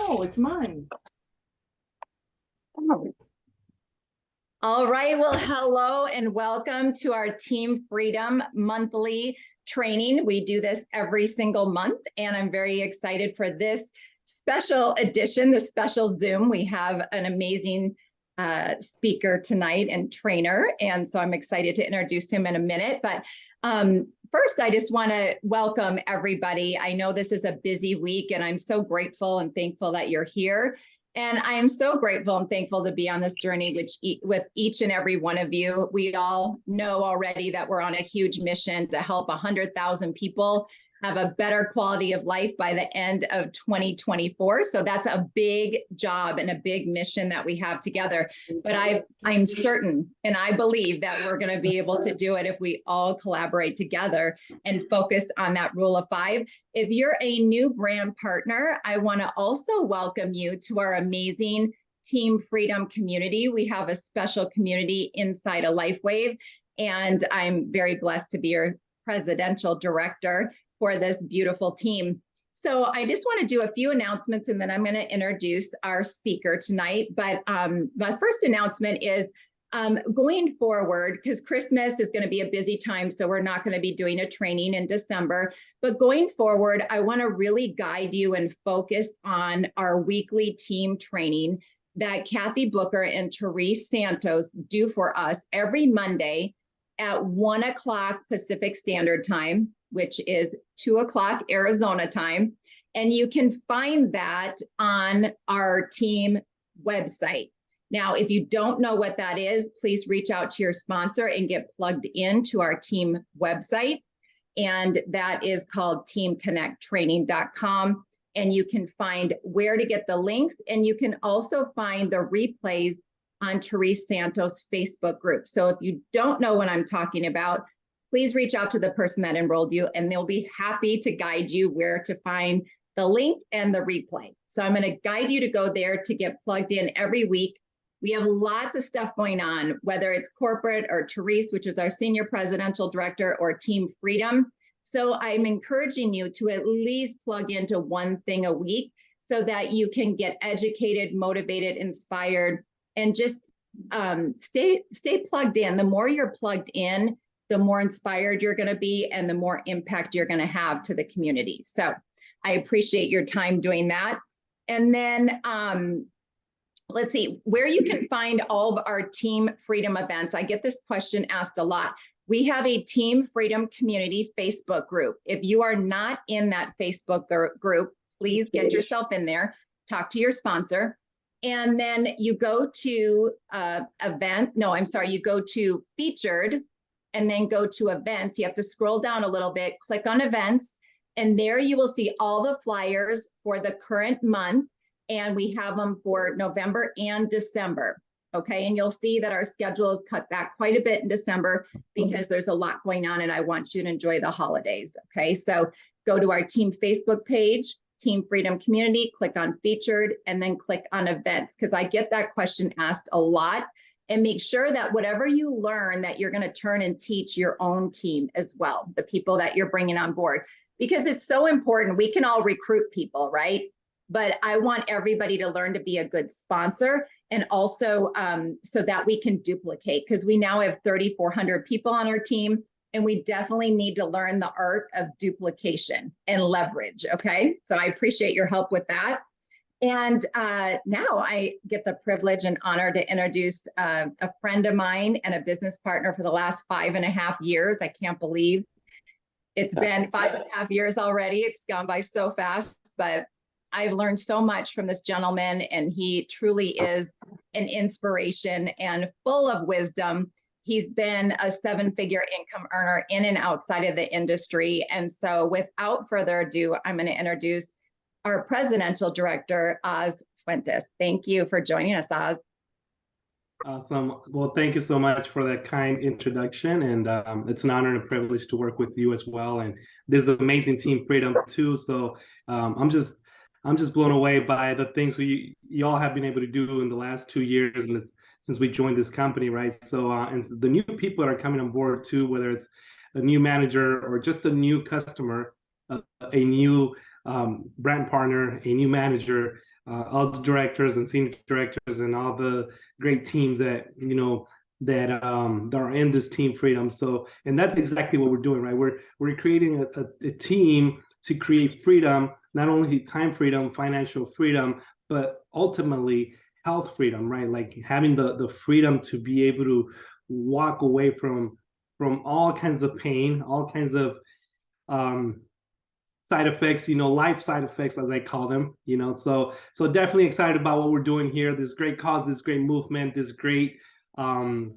No, it's mine. Oh. All right, well, hello and welcome to our Team Freedom monthly training. We do this every single month, and I'm very excited for this special edition, the special Zoom. We have an amazing speaker tonight and trainer, and so I'm excited to introduce him in a minute. But first, I just want to welcome everybody. I know this is a busy week, and I'm so grateful and thankful that you're here. And I am so grateful and thankful to be on this journey with each and every one of you. We all know already that we're on a huge mission to help 100,000 people have a better quality of life by the end of 2024. So that's a big job and a big mission that we have together. But I'm certain and I believe that we're going to be able to do it if we all collaborate together and focus on that rule of 5. If you're a new brand partner, I want to also welcome you to our amazing Team Freedom community. We have a special community inside of LifeWave, and I'm very blessed to be your presidential director for this beautiful team. So I just want to do a few announcements, and then I'm going to introduce our speaker tonight. But my first announcement is going forward, because Christmas is going to be a busy time, so we're not going to be doing a training in December. But going forward, I want to really guide you and focus on our weekly team training that Kathy Booker and Therese Santos do for us every Monday at 1 o'clock Pacific Standard Time, which is 2 o'clock Arizona time. And you can find that on our team website. Now, if you don't know what that is, please reach out to your sponsor and get plugged into our team website. And that is called teamconnecttraining.com. And you can find where to get the links. And you can also find the replays on Therese Santos' Facebook group. So if you don't know what I'm talking about, please reach out to the person that enrolled you, and they'll be happy to guide you where to find the link and the replay. So I'm going to guide you to go there to get plugged in every week. We have lots of stuff going on, whether it's corporate or Therese, which is our senior presidential director, or Team Freedom. So I'm encouraging you to at least plug into one thing a week so that you can get educated, motivated, inspired, and just stay plugged in. The more you're plugged in, the more inspired you're going to be and the more impact you're going to have to the community. So I appreciate your time doing that. And then let's see where you can find all of our Team Freedom events. I get this question asked a lot. We have a Team Freedom community Facebook group. If you are not in that Facebook group, please get yourself in there, talk to your sponsor. And then you go to you go to featured, and then go to events. You have to scroll down a little bit, click on events, and there you will see all the flyers for the current month. And we have them for November and December. Okay, and you'll see that our schedule is cut back quite a bit in December because there's a lot going on and I want you to enjoy the holidays. Okay, so go to our team Facebook page, Team Freedom Community, click on featured, and then click on events, because I get that question asked a lot. And make sure that whatever you learn that you're going to turn and teach your own team as well, the people that you're bringing on board, because it's so important. We can all recruit people, right? But I want everybody to learn to be a good sponsor, and also so that we can duplicate, because we now have 3,400 people on our team, and we definitely need to learn the art of duplication and leverage. Okay, so I appreciate your help with that. And now I get the privilege and honor to introduce a friend of mine and a business partner for the last 5.5 years. I can't believe it's been 5.5 years already. It's gone by so fast, but I've learned so much from this gentleman, and he truly is an inspiration and full of wisdom. He's been a 7-figure income earner in and outside of the industry. And so without further ado, I'm going to introduce our presidential director, Oz Fuentes. Thank you for joining us, Oz. Awesome. Well, thank you so much for that kind introduction. And it's an honor and a privilege to work with you as well. And there's an amazing Team Freedom too. So I'm just blown away by the things you all have been able to do in the last 2 years and since we joined this company, right? So and the new people that are coming on board too, whether it's a new manager or just a new customer, a new brand partner, a new manager, all the directors and senior directors and all the great teams that that are in this Team Freedom. So, and that's exactly what we're doing, right? We're creating a team to create freedom, not only time freedom, financial freedom, but ultimately health freedom, right? Like having the freedom to be able to walk away from all kinds of pain, all kinds of um, side effects, life side effects as I call them, so definitely excited about what we're doing here. This great cause, this great movement, um,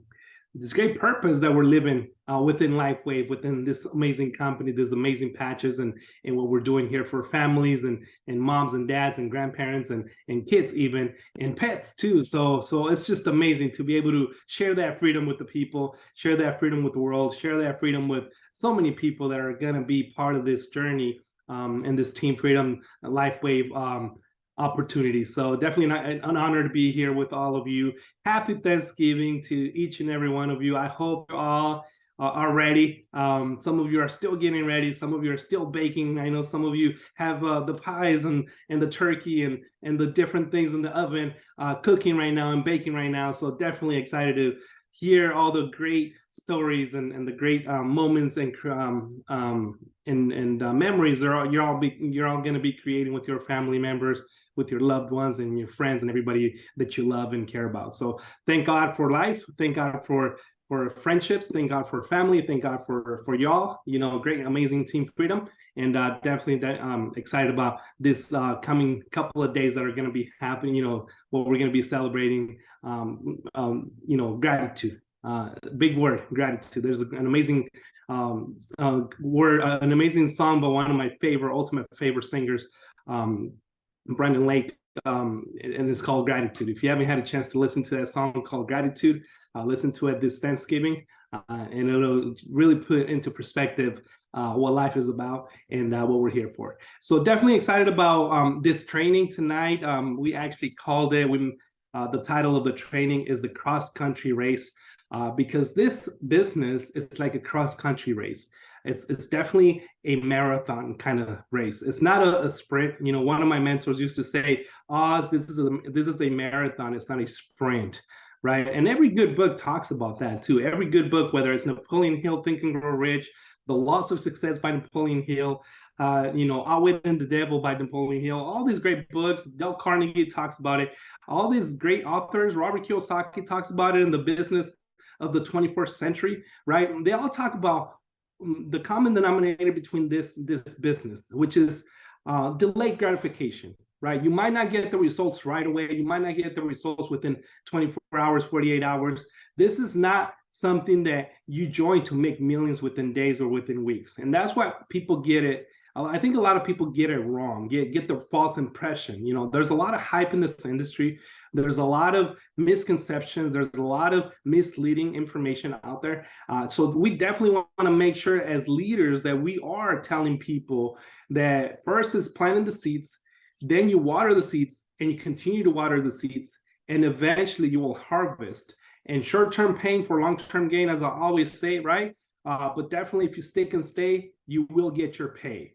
this great purpose that we're living within LifeWave, within this amazing company, this amazing patches, and what we're doing here for families and moms and dads and grandparents and kids even, and pets too. So it's just amazing to be able to share that freedom with the people, share that freedom with the world, share that freedom with so many people that are going to be part of this journey and this Team Freedom LifeWave opportunity. So definitely an honor to be here with all of you. Happy Thanksgiving to each and every one of you. I hope you all are ready. Some of you are still getting ready. Some of you are still baking. I know some of you have the pies and the turkey and the different things in the oven cooking right now and baking right now. So definitely excited to hear all the great stories and the great moments and memories you're all going to be creating with your family members, with your loved ones and your friends and everybody that you love and care about. So thank God for life. Thank God for friendships. Thank God for family. Thank God for y'all. Great, amazing Team Freedom, and definitely excited about this coming couple of days that are going to be happening. What we're going to be celebrating. Gratitude. Big word, gratitude. There's an amazing word, an amazing song by one of my ultimate favorite singers, Brendan Lake, and it's called Gratitude. If you haven't had a chance to listen to that song called Gratitude, listen to it this Thanksgiving, and it'll really put into perspective what life is about and what we're here for. So definitely excited about this training tonight. We actually called it, the title of the training is the Cross Country Race, because this business is like a cross country race. It's definitely a marathon kind of race. It's not a sprint. One of my mentors used to say, "Oh, this is a marathon. It's not a sprint." Right. And every good book talks about that too. Every good book, whether it's Napoleon Hill, Think and Grow Rich, The Laws of Success by Napoleon Hill, Outwitting the Devil by Napoleon Hill, all these great books. Dale Carnegie talks about it. All these great authors, Robert Kiyosaki talks about it in The Business of the 21st Century, right? They all talk about the common denominator between this business, which is delayed gratification, right? You might not get the results right away. You might not get the results within 24 hours, 48 hours. This is not something that you join to make millions within days or within weeks. And that's why people get it. I think a lot of people get it wrong, get the false impression. There's a lot of hype in this industry. There's a lot of misconceptions. There's a lot of misleading information out there. So we definitely want to make sure as leaders that we are telling people that first is planting the seeds, then you water the seeds and you continue to water the seeds, and eventually you will harvest. And short-term pain for long-term gain, as I always say, right? But definitely if you stick and stay, you will get your pay.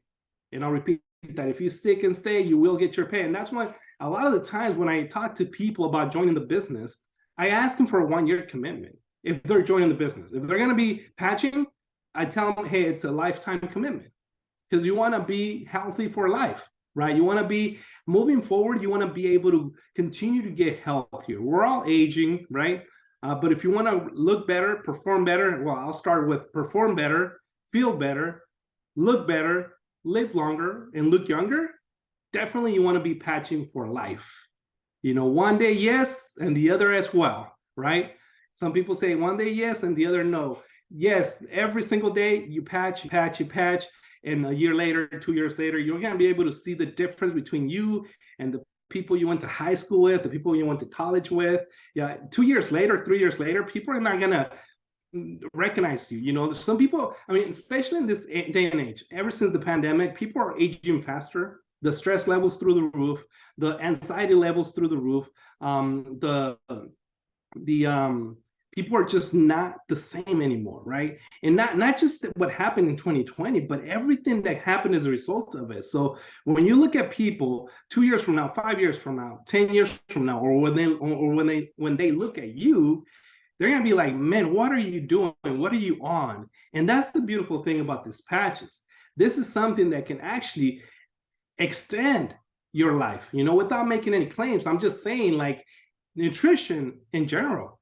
And I'll repeat that. If you stick and stay, you will get your pay. And that's why a lot of the times when I talk to people about joining the business, I ask them for a 1-year commitment if they're joining the business. If they're going to be patching, I tell them, hey, it's a lifetime commitment, because you want to be healthy for life, right? You want to be moving forward. You want to be able to continue to get healthier. We're all aging, right? But if you want to look better, perform better, well, I'll start with perform better, feel better, look better, live longer, and look younger. Definitely you want to be patching for life. One day yes, and the other as well, right? Some people say one day yes, and the other no. Yes, every single day you patch, and a year later, 2 years later, you're going to be able to see the difference between you and the people you went to high school with, the people you went to college with. Yeah, 2 years later, 3 years later, people are not going to recognize you. There's some people, especially in this day and age, ever since the pandemic, people are aging faster. The stress levels through the roof, the anxiety levels through the roof, People are just not the same anymore, right? And not just what happened in 2020, but everything that happened as a result of it. So when you look at people 2 years from now, 5 years from now, 10 years from now, or when they look at you, they're gonna be like, man, what are you doing? What are you on? And that's the beautiful thing about these patches. This is something that can actually extend your life, without making any claims. I'm just saying, like, nutrition in general,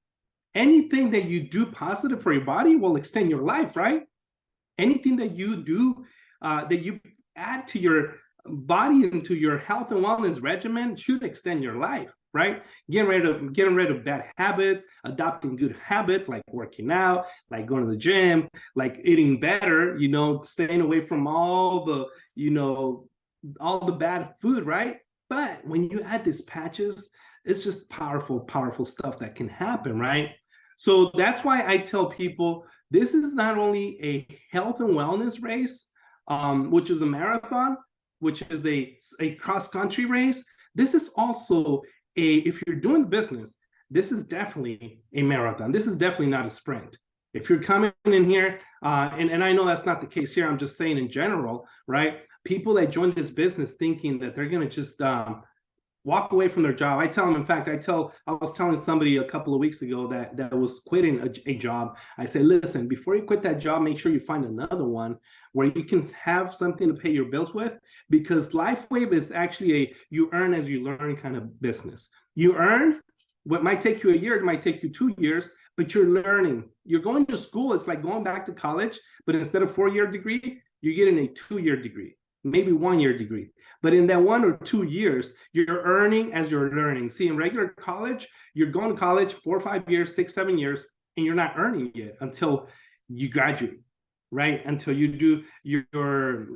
anything that you do positive for your body will extend your life, right? Anything that you do, that you add to your body and to your health and wellness regimen should extend your life, right? Getting rid of bad habits, adopting good habits like working out, like going to the gym, like eating better, staying away from all the bad food, right? But when you add these patches, it's just powerful, powerful stuff that can happen, right? So that's why I tell people this is not only a health and wellness race, which is a marathon, which is a cross-country race. This is also if you're doing business, this is definitely a marathon. This is definitely not a sprint. If you're coming in here, and I know that's not the case here, I'm just saying in general, right? People that join this business thinking that they're going to just walk away from their job. I tell them, in fact, I was telling somebody a couple of weeks ago that was quitting a job. I say, listen, before you quit that job, make sure you find another one where you can have something to pay your bills with, because LifeWave is actually a you earn as you learn kind of business. You earn what might take you a year, it might take you 2 years, but you're learning. You're going to school. It's like going back to college, but instead of 4-year degree, you're getting a 2-year degree, maybe 1-year degree. But in that 1 or 2 years, you're earning as you're learning. See, in regular college, you're going to college 4 or 5 years, 6, 7 years, and you're not earning yet until you graduate, right? Until you do your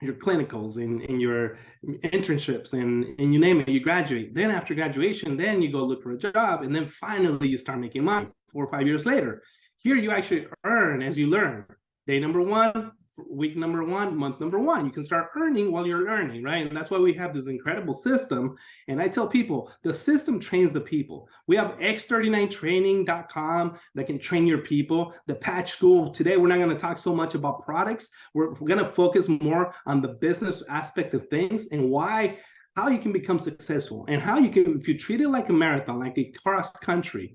clinicals and your internships and you name it, you graduate. Then after graduation, then you go look for a job, and then finally you start making money 4 or 5 years later. Here you actually earn as you learn. Day number 1, week number 1, month number 1, you can start earning while you're learning, right? And that's why we have this incredible system. And I tell people, the system trains the people. We have x39training.com that can train your people. The Patch School, today we're not going to talk so much about products. We're going to focus more on the business aspect of things and how you can become successful, and how you can, if you treat it like a marathon, like a cross-country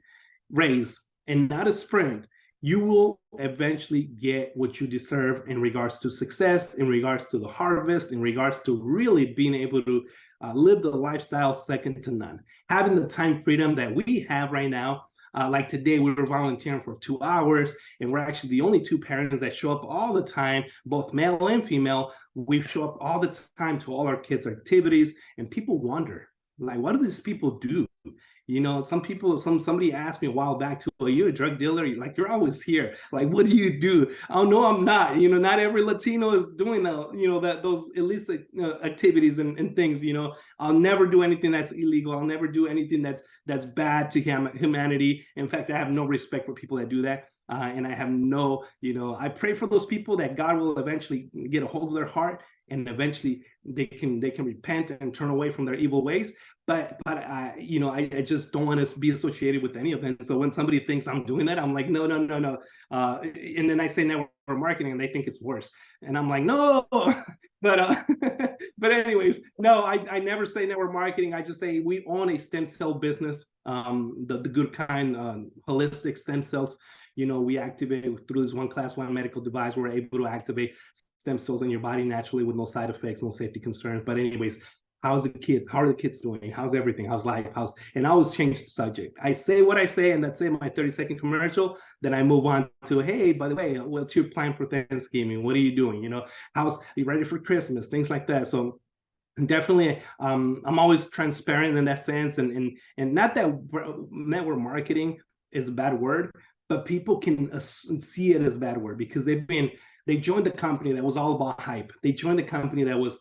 race and not a sprint, you will eventually get what you deserve in regards to success, in regards to the harvest, in regards to really being able to live the lifestyle second to none. Having the time freedom that we have right now, like today, we were volunteering for 2 hours, and we're actually the only 2 parents that show up all the time, both male and female. We show up all the time to all our kids' activities, and people wonder, like, what do these people do? Somebody asked me a while back, are you a drug dealer? Like, you're always here. Like, what do you do? Oh, no, I'm not. Not every Latino is doing that, those illicit activities and things. I'll never do anything that's illegal. I'll never do anything that's bad to humanity. In fact, I have no respect for people that do that. And I have I pray for those people that God will eventually get a hold of their heart, and eventually they can repent and turn away from their evil ways. But I just don't want to be associated with any of them. So when somebody thinks I'm doing that, I'm like, no. And then I say network marketing, and they think it's worse. And I'm like, no. But anyways, no, I never say network marketing. I just say we own a stem cell business, the good kind, holistic stem cells. We activate through this Class 1 medical device. We're able to activate stem cells in your body naturally with no side effects, no safety concerns. But anyways, how's the kid? How are the kids doing? How's everything? How's life? And I always change the subject. I say what I say, and that's it, my 30-second commercial. Then I move on to, hey, by the way, what's your plan for Thanksgiving? What are you doing? Are you ready for Christmas? Things like that. So definitely, I'm always transparent in that sense. And not that network marketing is a bad word, but people can see it as a bad word because they joined the company that was all about hype. They joined the company that was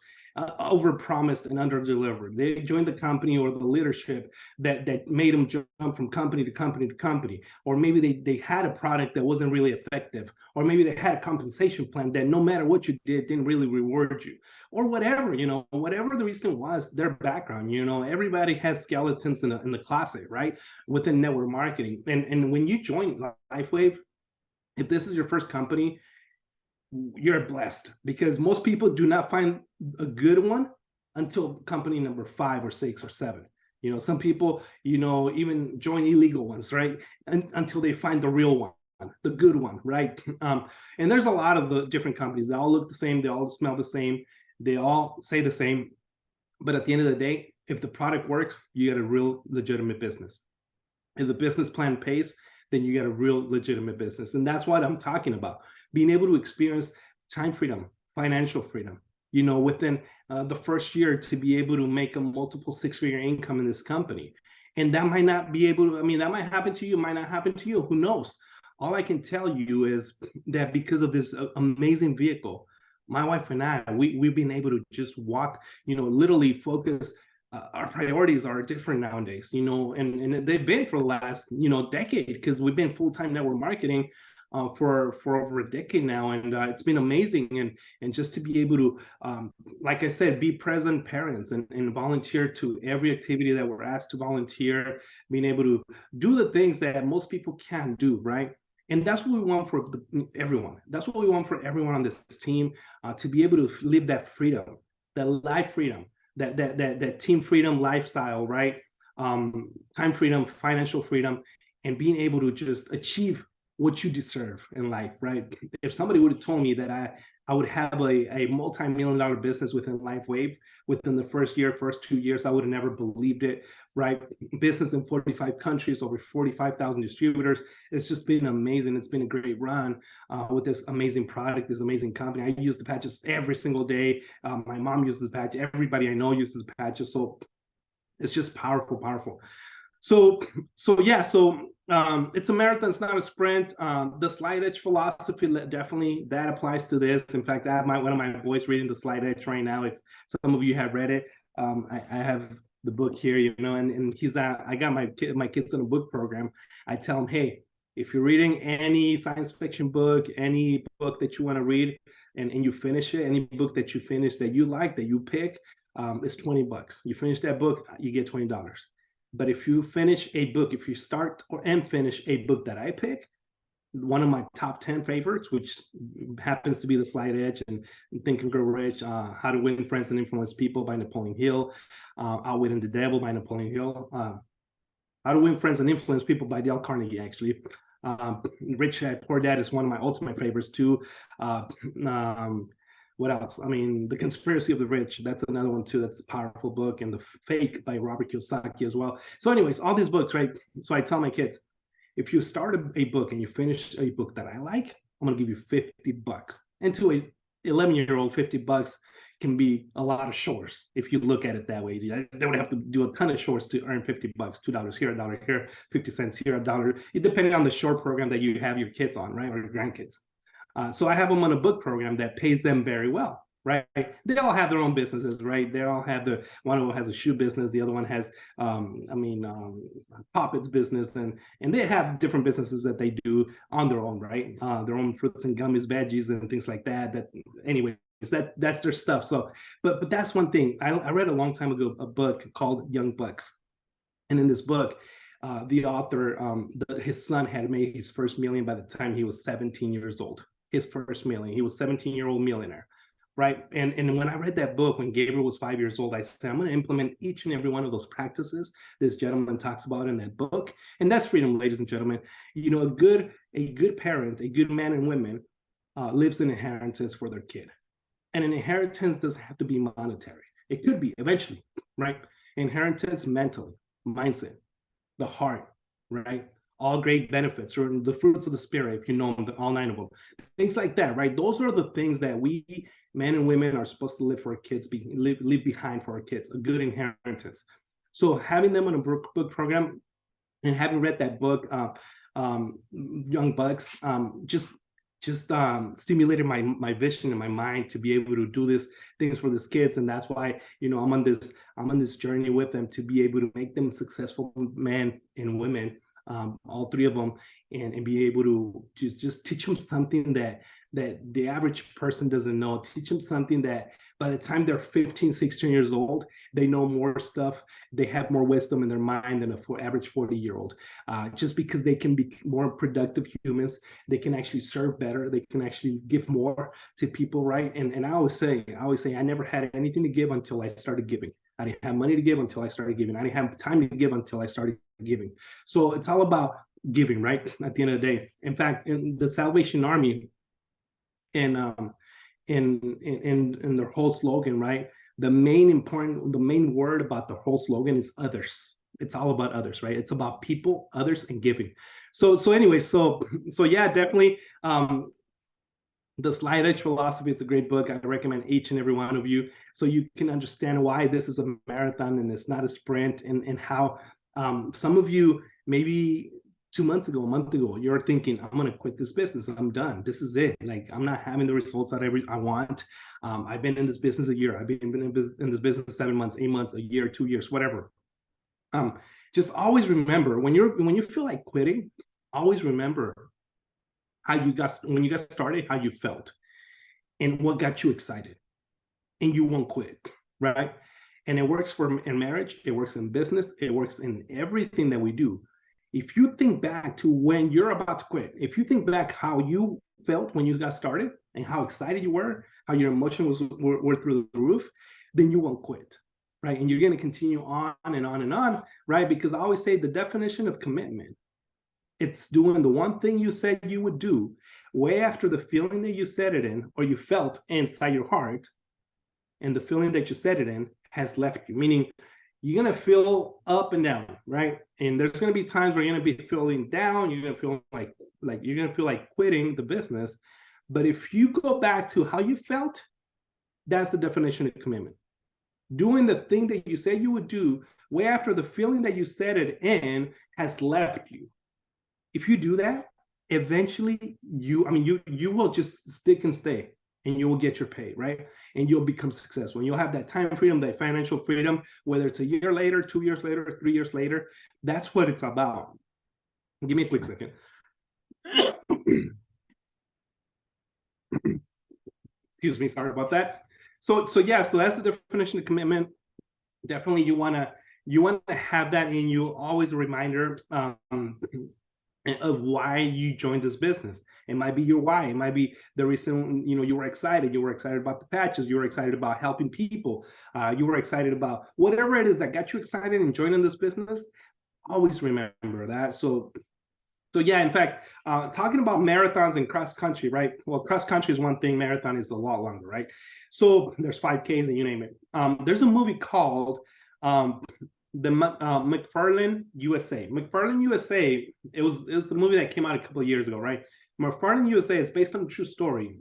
over promised and under delivered. They joined the company or the leadership that made them jump from company to company to company. Or maybe they had a product that wasn't really effective. Or maybe they had a compensation plan that no matter what you did, didn't really reward you. Or whatever, whatever the reason was, their background, everybody has skeletons in the closet, right? Within network marketing. And when you join LifeWave, if this is your first company, you're blessed, because most people do not find a good one until company number 5 or 6 or 7. Some people, even join illegal ones, right? Until they find the real one, the good one, right? And there's a lot of the different companies. They all look the same. They all smell the same. They all say the same. But at the end of the day, if the product works, you get a real legitimate business. If the business plan pays, then you get a real legitimate business. And that's what I'm talking about. Being able to experience time freedom, financial freedom, within the first year, to be able to make a multiple 6-figure income in this company. And that might not be able to, that might happen to you, might not happen to you, who knows? All I can tell you is that because of this amazing vehicle, my wife and I, we've been able to just walk, literally focus. Our priorities are different nowadays, and they've been for the last, decade, because we've been full-time network marketing for over a decade now, and it's been amazing. And just to be able to, like I said, be present parents and volunteer to every activity that we're asked to volunteer, being able to do the things that most people can't do, right? And that's what we want for everyone. That's what we want for everyone on this team, to be able to live that freedom, that life freedom, that team freedom lifestyle, right? Time freedom, financial freedom, and being able to just achieve what you deserve in life, right? If somebody would have told me that I would have a multi-million-dollar business within LifeWave within the first 2 years, I would have never believed it, right? Business in 45 countries, over 45,000 distributors. It's just been amazing. It's been a great run with this amazing product, this amazing company. I use the patches every single day. My mom uses the patch. Everybody I know uses the patches. So it's just powerful, powerful. So it's a marathon, it's not a sprint. The Slide Edge philosophy, definitely that applies to this. In fact, I have one of my boys reading the Slide Edge right now. If some of you have read it, I have the book here, and he's I got my kids in a book program. I tell him, hey, if you're reading any science fiction book, any book that you want to read, and you finish it, any book that you finish that you like, that you pick, it's $20. You finish that book, you get $20. But if you finish a book, if you start and finish a book that I pick, one of my top 10 favorites, which happens to be The Slide Edge and Think and Grow Rich, How to Win Friends and Influence People by Napoleon Hill, Outwitting the Devil by Napoleon Hill, How to Win Friends and Influence People by Dale Carnegie, actually. Rich Dad, Poor Dad is one of my ultimate favorites too. What else? The Conspiracy of the Rich, that's another one too. That's a powerful book. And The Fake by Robert Kiyosaki as well. So anyways, all these books, right? So I tell my kids, if you start a book and you finish a book that I like, I'm going to give you $50. And to a 11-year-old, $50 can be a lot of chores if you look at it that way. They would have to do a ton of chores to earn $50, $2 here, $1 here, 50 cents here, $1, depending on the short program that you have your kids on, right? Or your grandkids. So I have them on a book program that pays them very well, right? They all have their own businesses, right? They all have one of them has a shoe business, the other one has, Poppets business, and they have different businesses that they do on their own, right? Their own fruits and gummies, veggies, and things like that. Anyways, that's their stuff. So, but that's one thing. I read a long time ago a book called Young Bucks, and in this book, the author, his son had made his first million by the time he was 17 years old. His first million. He was 17-year-old millionaire, right? And when I read that book, when Gabriel was 5 years old, I said, I'm going to implement each and every one of those practices this gentleman talks about in that book. And that's freedom, ladies and gentlemen. A good parent, a good man and woman lives an inheritance for their kid. And an inheritance doesn't have to be monetary. It could be eventually, right? Inheritance mentally, mindset, the heart, right? All great benefits, or the fruits of the spirit, if you know them, all 9 of them, things like that, right? Those are the things that we men and women are supposed to live for our kids, leave behind for our kids, a good inheritance. So having them on a book program and having read that book, Young Bucks, just just stimulated my vision and my mind to be able to do this things for these kids. And that's why, I'm on this journey with them to be able to make them successful men and women, all three of them, and be able to just teach them something that the average person doesn't know. Teach them something that by the time they're 15, 16 years old, they know more stuff. They have more wisdom in their mind than average 40-year-old. Just because they can be more productive humans, they can actually serve better. They can actually give more to people, right? And I always say, I never had anything to give until I started giving. I didn't have money to give until I started giving. I didn't have time to give until I started giving. So it's all about giving, right? At the end of the day. In fact, in the Salvation Army, in their whole slogan, right? The main word about the whole slogan is others. It's all about others, right? It's about people, others, and giving. So yeah, definitely. The Slight Edge Philosophy, it's a great book. I recommend each and every one of you so you can understand why this is a marathon and it's not a sprint, and how some of you maybe 2 months ago, a month ago, you're thinking, I'm going to quit this business. I'm done. This is it. Like, I'm not having the results that I want. I've been in this business a year. I've been in this business 7 months, 8 months, a year, 2 years, whatever. Just always remember when you feel like quitting, always remember when you got started, how you felt and what got you excited, and you won't quit, right? And it works in marriage, it works in business, it works in everything that we do. If you think back to when you're about to quit, if you think back how you felt when you got started and how excited you were, how your emotions were through the roof, then you won't quit, right? And you're going to continue on and on and on, right? Because I always say the definition of commitment, it's doing the one thing you said you would do way after the feeling that you said it in, or you felt inside your heart, and the feeling that you said it in has left you. Meaning, you're going to feel up and down, right? And there's going to be times where you're going to be feeling down. You're going to feel like you're going to feel like quitting the business. But if you go back to how you felt, that's the definition of commitment. Doing the thing that you said you would do way after the feeling that you said it in has left you. If you do that, eventually you will just stick and stay, and you will get your pay, right? And you'll become successful. And you'll have that time freedom, that financial freedom, whether it's a year later, 2 years later, 3 years later. That's what it's about. Give me a quick second. Excuse me, sorry about that. So that's the definition of commitment. Definitely you wanna have that in you, always a reminder of why you joined this business. It might be your why. It might be the reason, you were excited. You were excited about the patches. You were excited about helping people. You were excited about whatever it is that got you excited in joining this business. Always remember that. So yeah, in fact, talking about marathons and cross country, right? Well, cross country is one thing. Marathon is a lot longer, right? So there's 5Ks and you name it. There's a movie called the McFarland USA. McFarland USA, it was the movie that came out a couple of years ago, right? McFarland USA is based on a true story.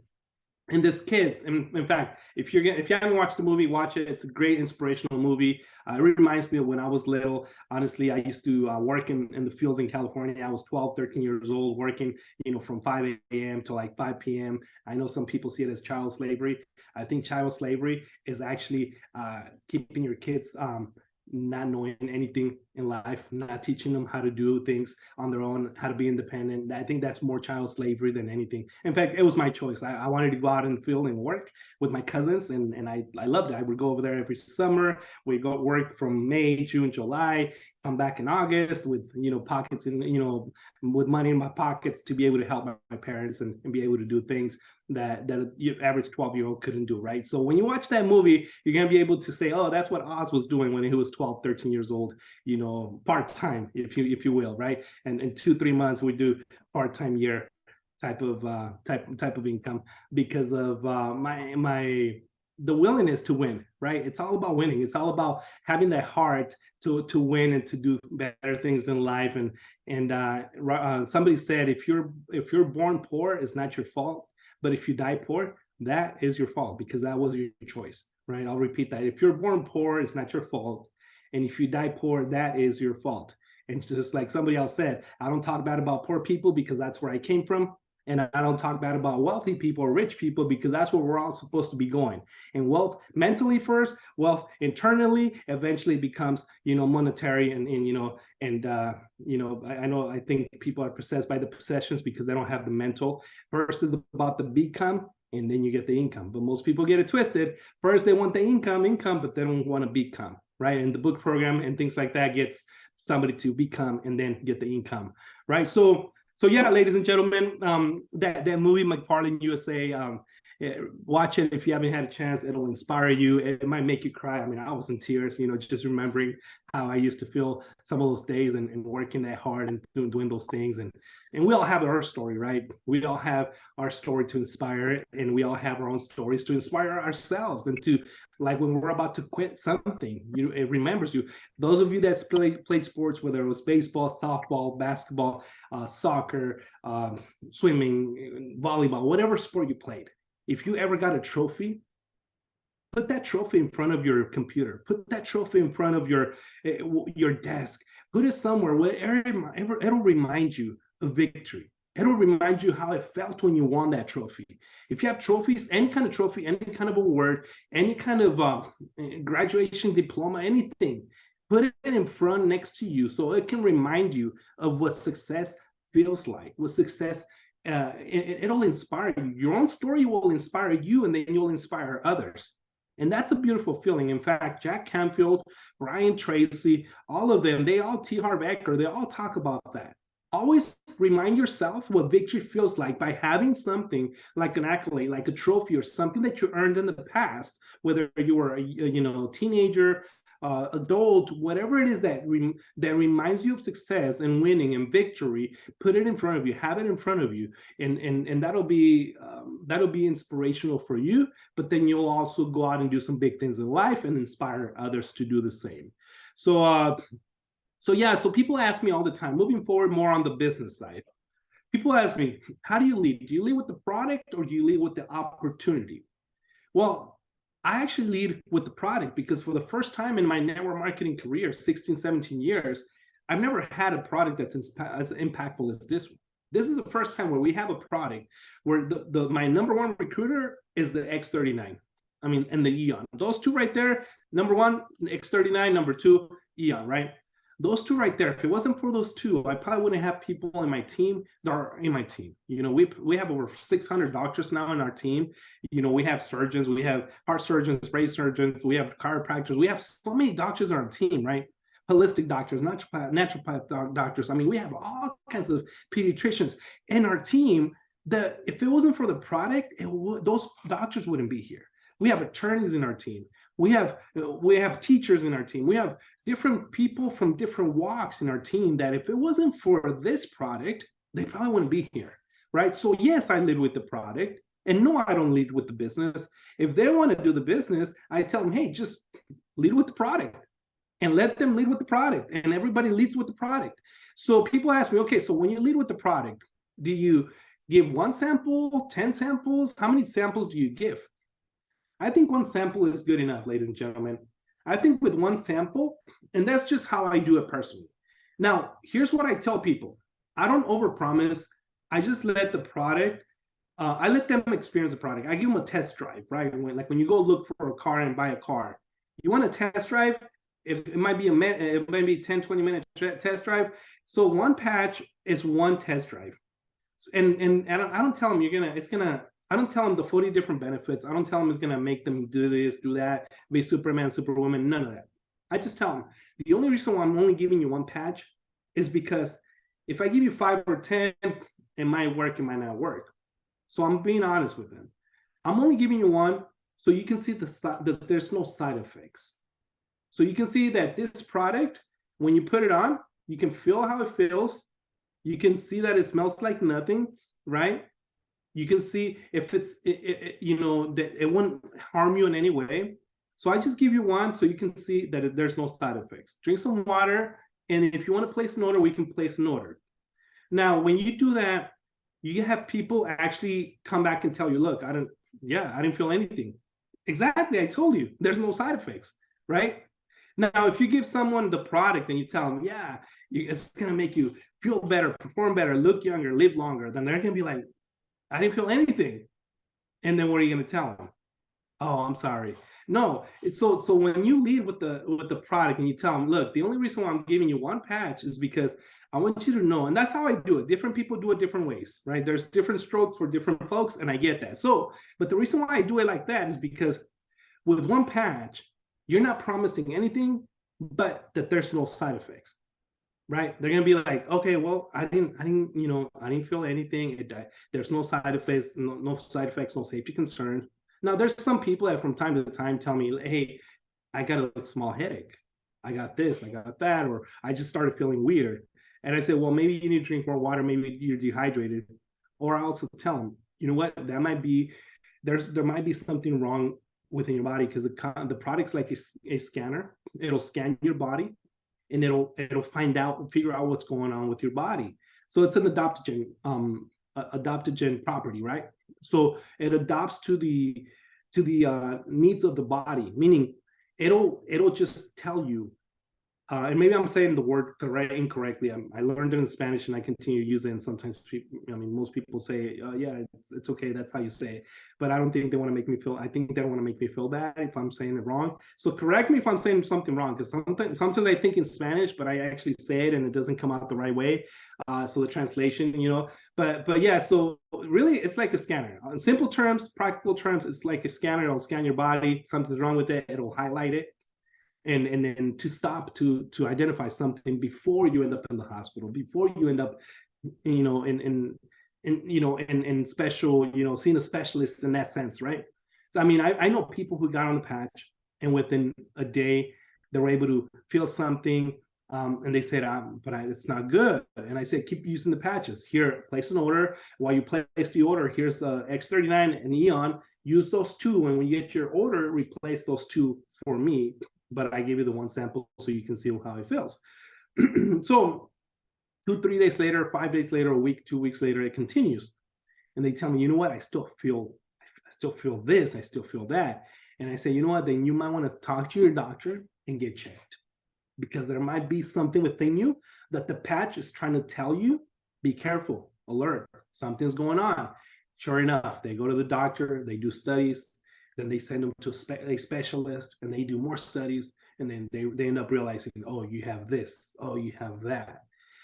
And this kids, in fact, if you haven't watched the movie, watch it. It's a great inspirational movie. It reminds me of when I was little. Honestly, I used to work in the fields in California. I was 12, 13 years old, working, from 5 a.m. to like 5 p.m. I know some people see it as child slavery. I think child slavery is actually keeping your kids not knowing anything in life, not teaching them how to do things on their own, how to be independent. I think that's more child slavery than anything. In fact, it was my choice. I wanted to go out in the field and work with my cousins, and I loved it. I would go over there every summer. We go work from May, June, July, come back in August with, pockets and, with money in my pockets to be able to help my parents and be able to do things that your average 12-year-old couldn't do, right? So when you watch that movie, you're going to be able to say, oh, that's what Oz was doing when he was 12, 13 years old, part-time, if you will, right? And in 2-3 months, we do part-time year type of income because of the willingness to win, right? It's all about winning. It's all about having that heart to win and to do better things in life. And somebody said, if you're born poor, it's not your fault. But if you die poor, that is your fault because that was your choice, right? I'll repeat that. If you're born poor, it's not your fault. And if you die poor, that is your fault. And just like somebody else said, I don't talk bad about poor people because that's where I came from. And I don't talk bad about wealthy people or rich people, because that's where we're all supposed to be going. And wealth mentally first, wealth internally, eventually becomes, monetary I think people are possessed by the possessions because they don't have the mental. First is about the become, and then you get the income. But most people get it twisted. First, they want the income, but they don't want to become, right? And the book program and things like that gets somebody to become and then get the income, right? So yeah, ladies and gentlemen, that movie McFarland USA, watch it if you haven't had a chance. It'll inspire you. It might make you cry. I mean, I was in tears, just remembering how I used to feel some of those days and working that hard and doing those things. And we all have our story, right? We all have our story to inspire, and we all have our own stories to inspire ourselves, and to, like, when we're about to quit something, it remembers you. Those of you that played sports, whether it was baseball, softball, basketball, soccer, swimming, volleyball, whatever sport you played, if you ever got a trophy, put that trophy in front of your computer. Put that trophy in front of your desk. Put it somewhere where it'll remind you of victory. It'll remind you how it felt when you won that trophy. If you have trophies, any kind of trophy, any kind of award, any kind of graduation diploma, anything, put it in front next to you so it can remind you of what success feels like, what success, it'll inspire you. Your own story will inspire you, and then you'll inspire others. And that's a beautiful feeling. In fact, Jack Canfield, Brian Tracy, all of them, T. Harv Eker, they all talk about that. Always remind yourself what victory feels like by having something like an accolade, like a trophy, or something that you earned in the past, whether you were a teenager, adult, whatever it is that reminds you of success and winning and victory. Put it in front of you, have it in front of you, and that'll be inspirational for you. But then you'll also go out and do some big things in life and inspire others to do the same. So people ask me all the time, moving forward more on the business side, people ask me, how do you lead? Do you lead with the product, or do you lead with the opportunity? Well, I actually lead with the product, because for the first time in my network marketing career, 16, 17 years, I've never had a product that's as impactful as this one. This is the first time where we have a product where my number one recruiter is the X39. I mean, and the Eon. Those two right there, number one, X39, number two, Eon, right? Those two right there, if it wasn't for those two, I probably wouldn't have people in my team that are in my team. We have over 600 doctors now in our team. We have surgeons, we have heart surgeons, brain surgeons, we have chiropractors. We have so many doctors on our team, right? Holistic doctors, naturopath doctors. I mean, we have all kinds of pediatricians in our team that if it wasn't for the product, those doctors wouldn't be here. We have attorneys in our team. We have teachers in our team. We have different people from different walks in our team that if it wasn't for this product, they probably wouldn't be here, right? So yes, I lead with the product, and no, I don't lead with the business. If they want to do the business, I tell them, hey, just lead with the product, and let them lead with the product, and everybody leads with the product. So people ask me, okay, so when you lead with the product, do you give 1 sample, 10 samples? How many samples do you give? I think 1 sample is good enough, ladies and gentlemen. I think with 1 sample, and that's just how I do it personally. Now, here's what I tell people. I don't overpromise. I just let the product, I let them experience the product. I give them a test drive, right? When you go look for a car and buy a car, you want a test drive? It might be it might be 10, 20 minute test drive. So 1 patch is 1 test drive. And I don't tell them I don't tell them the 40 different benefits. I don't tell them it's going to make them do this, do that, be Superman, Superwoman, none of that. I just tell them the only reason why I'm only giving you 1 patch is because if I give you 5 or 10, it might work, it might not work. So I'm being honest with them. I'm only giving you 1 so you can see that there's no side effects. So you can see that this product, when you put it on, you can feel how it feels. You can see that it smells like nothing, right? You can see if that it wouldn't harm you in any way. So I just give you 1 so you can see that there's no side effects. Drink some water, and if you want to place an order, we can place an order. Now, when you do that, you have people actually come back and tell you, look, I didn't feel anything. Exactly, I told you, there's no side effects, right? Now, if you give someone the product and you tell them, it's going to make you feel better, perform better, look younger, live longer, then they're going to be like, I didn't feel anything. And then what are you going to tell them? Oh, I'm sorry. No, it's so when you lead with the product and you tell them, look, the only reason why I'm giving you one patch is because I want you to know, and that's how I do it. Different people do it different ways, right? There's different strokes for different folks, and I get that. So, but the reason why I do it like that is because with one patch, you're not promising anything, but that there's no side effects, right? They're gonna be like, okay, well, I didn't feel anything. There's no side effects, no side effects, no safety concerns. Now, there's some people that from time to time tell me, hey, I got a small headache. I got this, I got that, or I just started feeling weird. And I say, well, maybe you need to drink more water, maybe you're dehydrated. Or I also tell them, you know what, that might be, there might be something wrong within your body because the product's like a scanner. It'll scan your body and it'll figure out what's going on with your body. So it's an adaptogen property, right? So it adapts to the needs of the body, meaning it'll just tell you. And maybe I'm saying the word incorrectly. I learned it in Spanish and I continue to use it. And sometimes people, I mean, most people say, yeah, it's okay. That's how you say it. But I don't think they want to make me feel, I think they don't want to make me feel bad if I'm saying it wrong. So correct me if I'm saying something wrong, because sometimes I think in Spanish, but I actually say it and it doesn't come out the right way. So the translation, but yeah, so really it's like a scanner. In simple terms, practical terms, it's like a scanner. It'll scan your body. Something's wrong with it. It'll highlight it. And then to stop to identify something before you end up in the hospital, before you end up, in special, seeing a specialist in that sense, right? So I mean, I know people who got on the patch and within a day they were able to feel something, and they said, it's not good. And I said, keep using the patches. Here, place an order. While you place the order, here's the X39 and Eon. Use those two, and when you get your order, replace those two for me. But I gave you the one sample so you can see how it feels. So 2-3 days later, 5 days later, a week, 2 weeks later, it continues. And they tell me, you know what, I still feel this, I still feel that. And I say, you know what, then you might want to talk to your doctor and get checked, because there might be something within you that the patch is trying to tell you, be careful, alert, something's going on. Sure enough, they go to the doctor, they do studies, then they send them to a specialist and they do more studies, and then they end up realizing, oh, you have this, oh, you have that.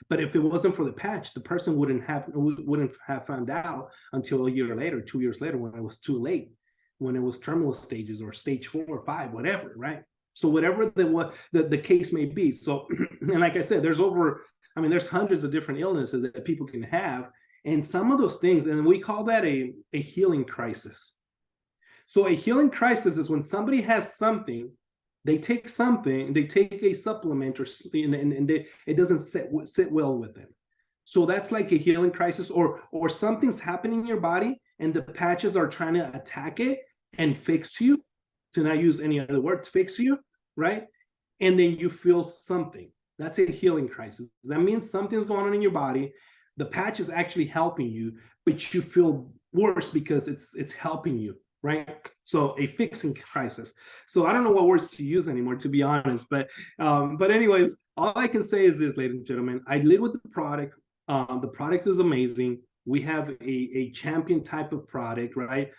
But if it wasn't for the patch, the person wouldn't have found out until a year later, 2 years later, when it was too late, when it was terminal stages or stage 4 or 5, whatever, right? So whatever the case may be. So, and like I said, there's hundreds of different illnesses that people can have, and some of those things, and we call that a healing crisis. So a healing crisis is when somebody has something, they take a supplement, and it doesn't sit well with them. So that's like a healing crisis, or something's happening in your body and the patches are trying to attack it and fix you, to not use any other word, fix you, right? And then you feel something. That's a healing crisis. That means something's going on in your body. The patch is actually helping you, but you feel worse because it's helping you. Right? So a fixing crisis. So I don't know what words to use anymore, to be honest. But anyways, all I can say is this, ladies and gentlemen, I live with the product. The product is amazing. We have a champion type of product, right?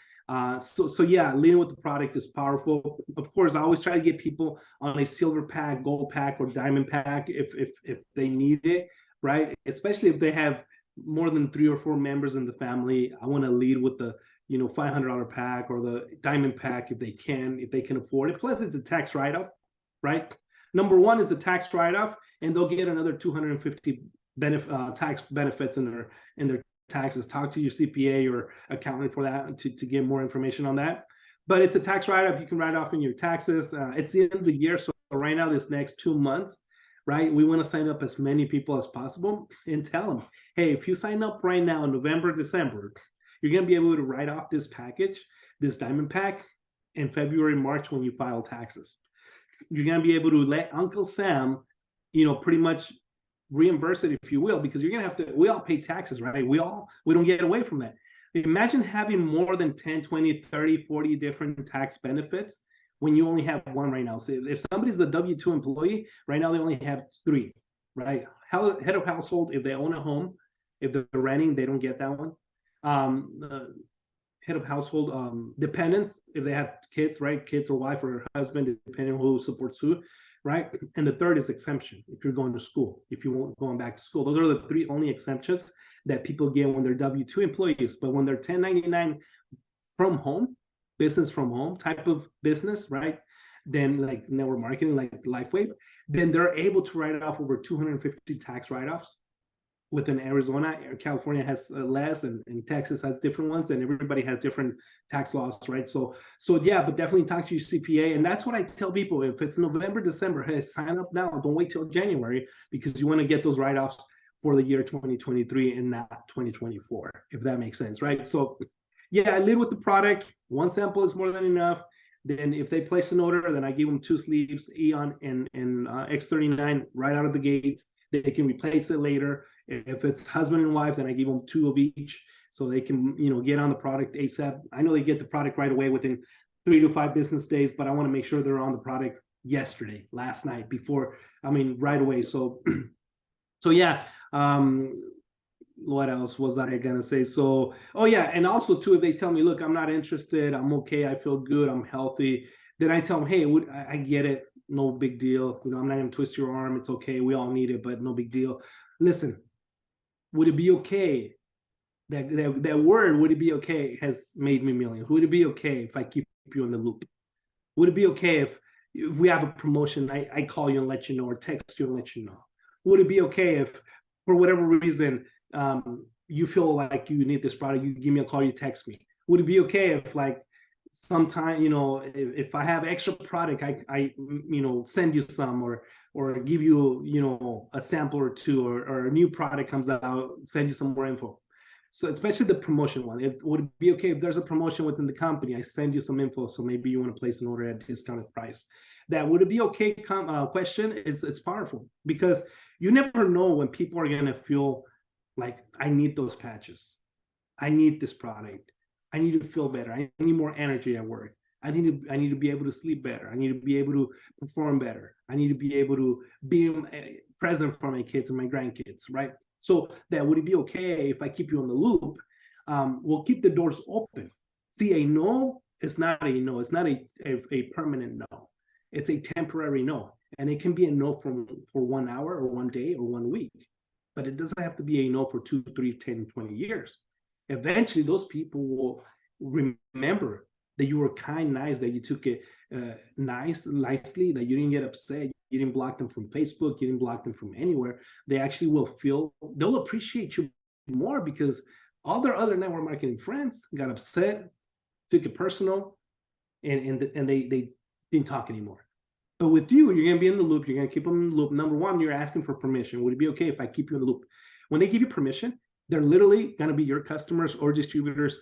So yeah, leading with the product is powerful. Of course, I always try to get people on a silver pack, gold pack, or diamond pack if they need it, right? Especially if they have more than 3 or 4 members in the family. I want to lead with the $500 pack or the diamond pack if they can afford it. Plus, it's a tax write-off, right? Number one is the tax write-off, and they'll get another 250 tax benefits in their taxes. Talk to your CPA or accountant for that to get more information on that. But it's a tax write-off. You can write off in your taxes. It's the end of the year, so right now, this next 2 months, right? We want to sign up as many people as possible and tell them, hey, if you sign up right now in November, December, you're going to be able to write off this package, this diamond pack, in February, March when you file taxes. You're going to be able to let Uncle Sam, pretty much reimburse it, if you will, because you're going to have to, we all pay taxes, right? We don't get away from that. Imagine having more than 10, 20, 30, 40 different tax benefits when you only have one right now. So if somebody's a W-2 employee, right now they only have 3, right? Head of household, if they own a home, if they're renting, they don't get that one. Head of household, dependents, if they have kids, right? Kids or wife or husband, depending on who supports who, right? And the third is exemption. If you're going to school, if you won't going back to school, those are the three only exemptions that people get when they're W-2 employees. But when they're 1099 from home, business from home type of business, right? Then like network marketing, like LifeWave, then they're able to write off over 250 tax write-offs. Within Arizona, California has less, and Texas has different ones, and everybody has different tax laws, right? So yeah, but definitely talk to your CPA, and that's what I tell people. If it's November, December, hey, sign up now. Don't wait till January, because you want to get those write-offs for the year 2023 and not 2024, if that makes sense, right? So yeah, I lead with the product. One sample is more than enough. Then if they place an order, then I give them 2 sleeves, Eon and X39 right out of the gates. They can replace it later. If it's husband and wife, then I give them 2 of each, so they can, get on the product ASAP. I know they get the product right away within 3 to 5 business days, but I want to make sure they're on the product yesterday, last night, right away. So, so yeah. What else was I gonna say? So, oh yeah, and also too, if they tell me, look, I'm not interested, I'm okay, I feel good, I'm healthy, then I tell them, hey, I get it, no big deal. I'm not gonna twist your arm. It's okay. We all need it, but no big deal. Listen, would it be okay? That word, would it be okay, has made me millions. Would it be okay if I keep you in the loop? Would it be okay if we have a promotion, I call you and let you know, or text you and let you know? Would it be okay if, for whatever reason, you feel like you need this product, you give me a call, you text me? Would it be okay if, like, sometime, if I have extra product, I send you some, or give you, a sample or two, or a new product comes out, send you some more info? So especially the promotion one, would it be okay if there's a promotion within the company, I send you some info, so maybe you want to place an order at a discounted price? That would it be okay question it's powerful, because you never know when people are going to feel like, I need those patches, I need this product, I need to feel better, I need more energy at work, I need to be able to sleep better, I need to be able to perform better, I need to be able to be present for my kids and my grandkids, right? So that would it be okay if I keep you on the loop? We'll keep the doors open. See, a no is not a no. It's not a permanent no. It's a temporary no. And it can be a no for 1 hour or 1 day or 1 week. But it doesn't have to be a no for 2, 3, 10, 20 years. Eventually, those people will remember that you were kind, nice, that you took it nicely, that you didn't get upset, you didn't block them from Facebook, you didn't block them from anywhere. They actually they'll appreciate you more, because all their other network marketing friends got upset, took it personal, and they didn't talk anymore. But with you, you're going to be in the loop. You're going to keep them in the loop. Number one, you're asking for permission. Would it be okay if I keep you in the loop? When they give you permission, they're literally going to be your customers or distributors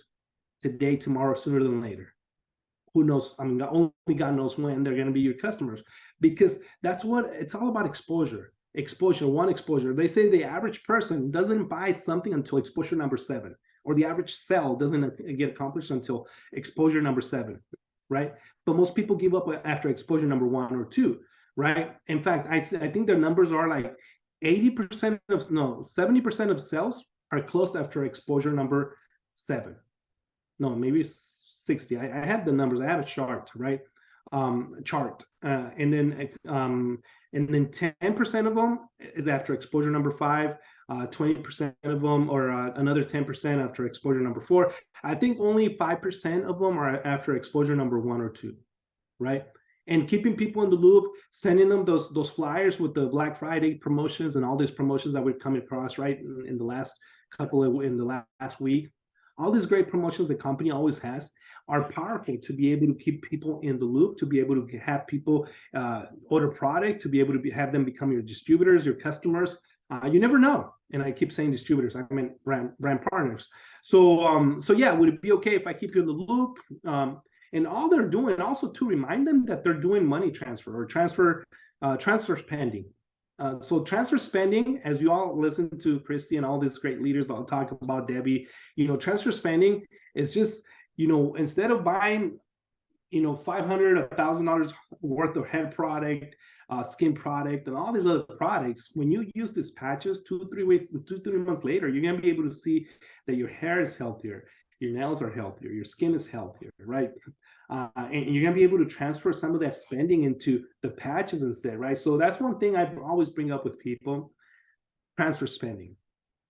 today, tomorrow, sooner than later. Who knows? I mean, only God knows when they're going to be your customers, because that's what it's all about. Exposure. One exposure. They say the average person doesn't buy something until exposure number 7, or the average sale doesn't get accomplished until exposure number 7, right? But most people give up after exposure number 1 or 2, right? In fact, I think their numbers are like 70% of sales are closed after exposure number 7. No, maybe 60. I have the numbers. I have a chart, right? And then 10% of them is after exposure number 5. 20% of them, or another 10% after exposure number 4. I think only 5% of them are after exposure number 1 or 2, right? And keeping people in the loop, sending them those flyers with the Black Friday promotions and all these promotions that we're coming across, right, in the last last week. All these great promotions the company always has are powerful to be able to keep people in the loop, to be able to have people order product, to be able to have them become your distributors, your customers. You never know. And I keep saying distributors, I mean brand partners. So yeah, would it be okay if I keep you in the loop? And all they're doing, also to remind them that they're doing money transfer or transfer spending. So transfer spending, as you all listen to Christy and all these great leaders, I'll talk about Debbie, transfer spending is just, instead of buying, $500, $1,000 worth of head product, skin product and all these other products, when you use these patches 2-3 months later, you're going to be able to see that your hair is healthier, your nails are healthier, your skin is healthier, right? And you're going to be able to transfer some of that spending into the patches instead, right? So that's one thing I always bring up with people: transfer spending.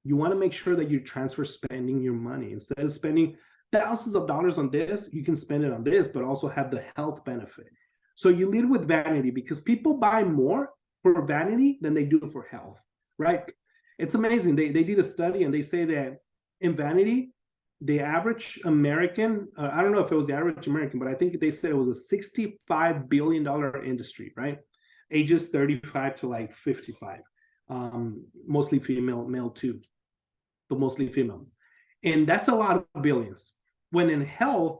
You want to make sure that you transfer spending your money. Instead of spending thousands of dollars on this, you can spend it on this, but also have the health benefit. So you lead with vanity, because people buy more for vanity than they do for health, right? It's amazing. They did a study and they say that in vanity, the average American, I don't know if it was the average American, but I think they said it was a $65 billion industry, right? Ages 35 to like 55, mostly female, male too, but mostly female. And that's a lot of billions. When in health,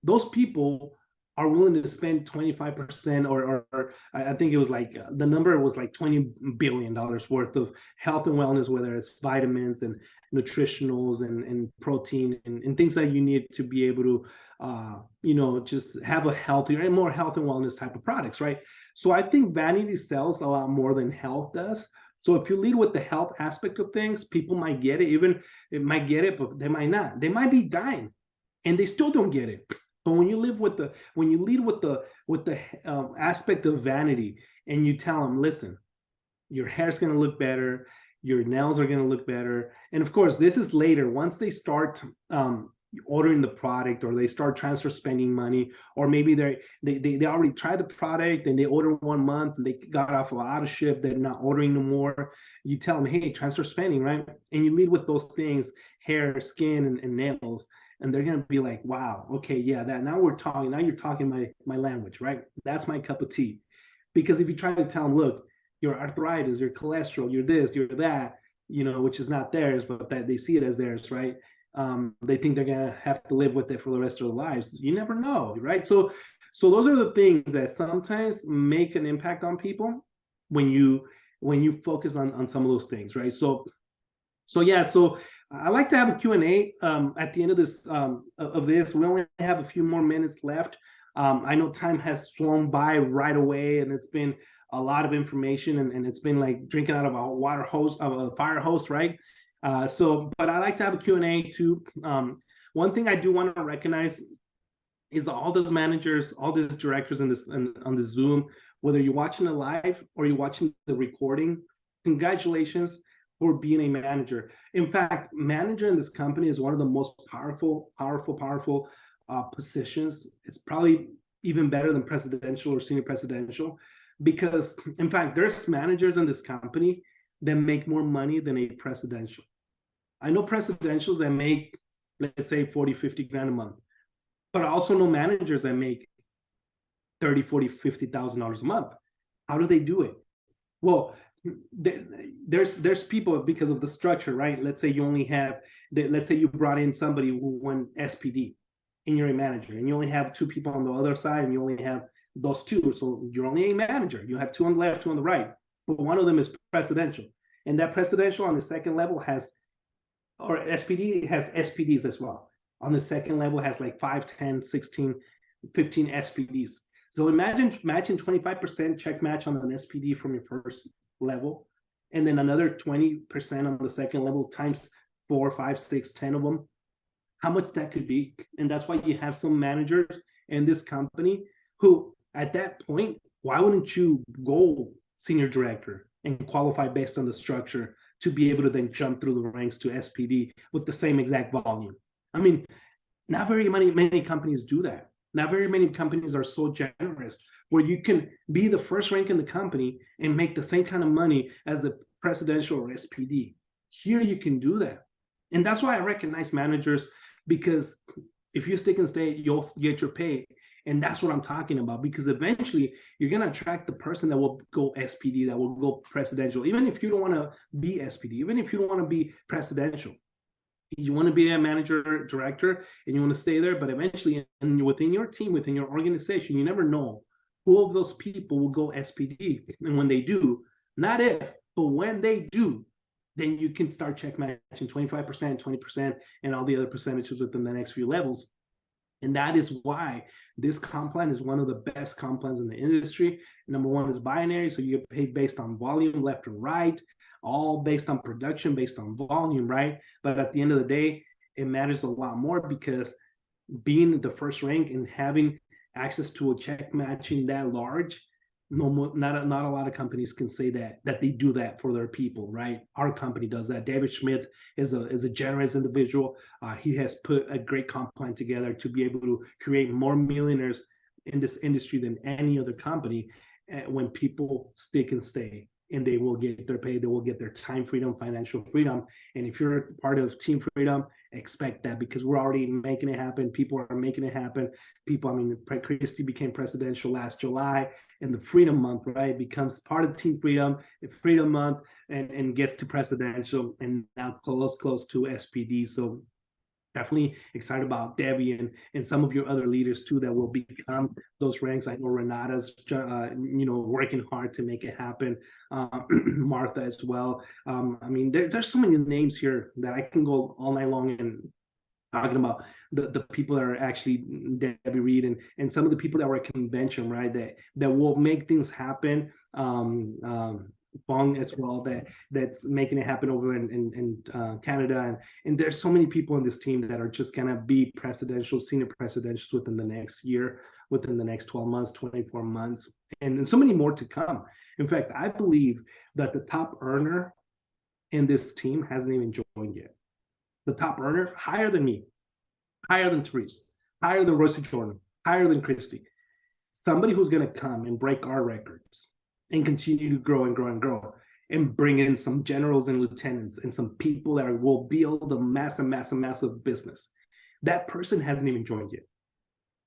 those people are willing to spend 25%, or I think it was like, the number was like $20 billion worth of health and wellness, whether it's vitamins and nutritionals and protein and things that you need to be able to, just have a healthier and more health and wellness type of products, right? So I think vanity sells a lot more than health does. So if you lead with the health aspect of things, people might get it, might get it, but they might not. They might be dying and they still don't get it. But when you lead with the aspect of vanity, and you tell them, listen, your hair's going to look better, your nails are going to look better, and of course, this is later once they start ordering the product, or they start transfer spending money, or maybe they already tried the product and they ordered 1 month and they got off a lot of ship, they're not ordering no more. You tell them, hey, transfer spending, right? And you lead with those things: hair, skin, and nails. And they're going to be like, wow, okay, yeah, now you're talking my language, right? That's my cup of tea. Because if you try to tell them, look, your arthritis, your cholesterol, your this, your that, which is not theirs, but that they see it as theirs, right? They think they're going to have to live with it for the rest of their lives. You never know, right? So those are the things that sometimes make an impact on people when you focus on some of those things, right? So I like to have a Q&A at the end of this. We only have a few more minutes left. I know time has flown by right away, and it's been a lot of information, and it's been like drinking out of a fire hose, right? But I like to have a Q&A too. One thing I do want to recognize is all those managers, all those directors on the Zoom, whether you're watching it live or you're watching the recording, congratulations for being a manager. In fact, manager in this company is one of the most powerful positions. It's probably even better than presidential or senior presidential, because in fact, there's managers in this company that make more money than a presidential. I know presidentials that make, let's say, 40, 50 grand a month, but I also know managers that make 30, 40, $50,000 a month. How do they do it? Well, there's people, because of the structure, right? Let's say you brought in somebody who went SPD and you're a manager, and you only have 2 people on the other side, and you only have those 2. So you're only a manager. You have 2 on the left, 2 on the right, but one of them is presidential. And that presidential on the second level SPD has SPDs as well. On the second level has like 5, 10, 16, 15 SPDs. So imagine matching 25% check match on an SPD from your first level, and then another 20% on the second level, times 4, 5, 6, 10 of them. How much that could be. And that's why you have some managers in this company who, at that point, why wouldn't you go senior director and qualify based on the structure to be able to then jump through the ranks to SPD with the same exact volume? I mean, not very many companies do that. Not very many companies are so generous where you can be the first rank in the company and make the same kind of money as the presidential or SPD. Here you can do that. And that's why I recognize managers, because if you stick and stay, you'll get your pay. And that's what I'm talking about, because eventually you're going to attract the person that will go SPD, that will go presidential, even if you don't want to be SPD, even if you don't want to be presidential. You want to be a manager, director, and you want to stay there, but eventually within your team, within your organization, you never know who of those people will go SPD. And when they do, not if, but when they do, then you can start check matching 25%, 20%, and all the other percentages within the next few levels. And that is why this comp plan is one of the best comp plans in the industry. Number one is binary, so you get paid based on volume, left and right, all based on production, based on volume, right? But at the end of the day, it matters a lot more because being the first rank and having access to a check matching that large, not a lot of companies can say that they do that for their people, right? Our company does that. David Schmidt is a generous individual. He has put a great comp plan together to be able to create more millionaires in this industry than any other company. When people stick and stay, and they will get their pay, they will get their time freedom, financial freedom. And if you're part of Team Freedom, expect that, because we're already making it happen. People are making it happen. People, I mean, Christy became presidential last July, and the Freedom Month, right, becomes part of Team Freedom, Freedom Month, and gets to presidential, and now close to SPD. So definitely excited about Debbie and some of your other leaders too that will become those ranks. I know Renata's working hard to make it happen. Martha as well. I mean, there's so many names here that I can go all night long and talking about the people that are actually Debbie Reed and some of the people that were at convention, right? That will make things happen. Fong as well, that's making it happen over in Canada, and there's so many people on this team that are just gonna be senior presidentials within the next year, within the next 12 months, 24 months, and so many more to come. In fact, I believe that the top earner in this team hasn't even joined yet. The top earner, higher than me, higher than Therese, higher than Royce Jordan, higher than Christy. Somebody who's gonna come and break our records and continue to grow and grow and grow, and bring in some generals and lieutenants and some people that will build a massive business. That person hasn't even joined yet.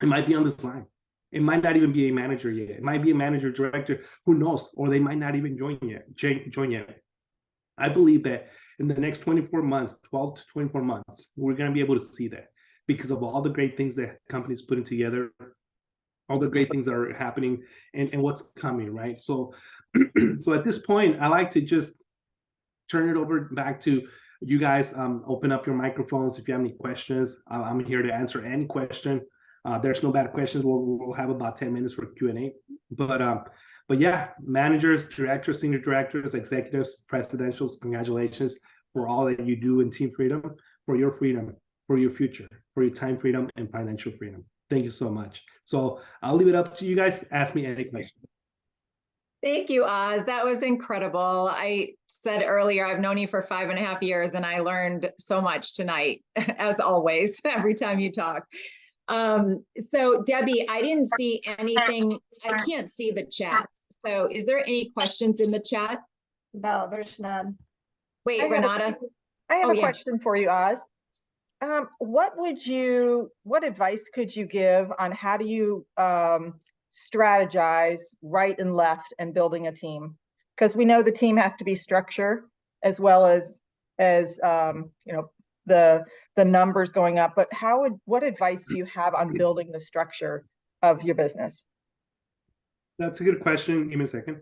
It might be on this line. It might not even be a manager yet. It might be a manager, director, who knows? Or they might not even join yet. I believe that in the next 24 months, 12 to 24 months, we're going to be able to see that because of all the great things that companies putting together, all the great things that are happening, and what's coming, right? So at this point, I like to just turn it over back to you guys. Open up your microphones if you have any questions. I'm here to answer any question. There's no bad questions. We'll have about 10 minutes for Q&A. But yeah, managers, directors, senior directors, executives, presidentials, congratulations for all that you do in Team Freedom, for your future, for your time freedom and financial freedom. Thank you so much. So I'll leave it up to you guys. Ask me any questions. Thank you, Oz. That was incredible. I said earlier, I've known you for 5.5 years, and I learned so much tonight, as always, every time you talk. So Debbie, I didn't see anything. I can't see the chat. So is there any questions in the chat? No, there's none. Wait, Renata. I have a question for you, Oz. What advice could you give on how do you strategize right and left and building a team? Because we know the team has to be structured as well as the numbers going up. But what advice do you have on building the structure of your business? That's a good question. Give me a second.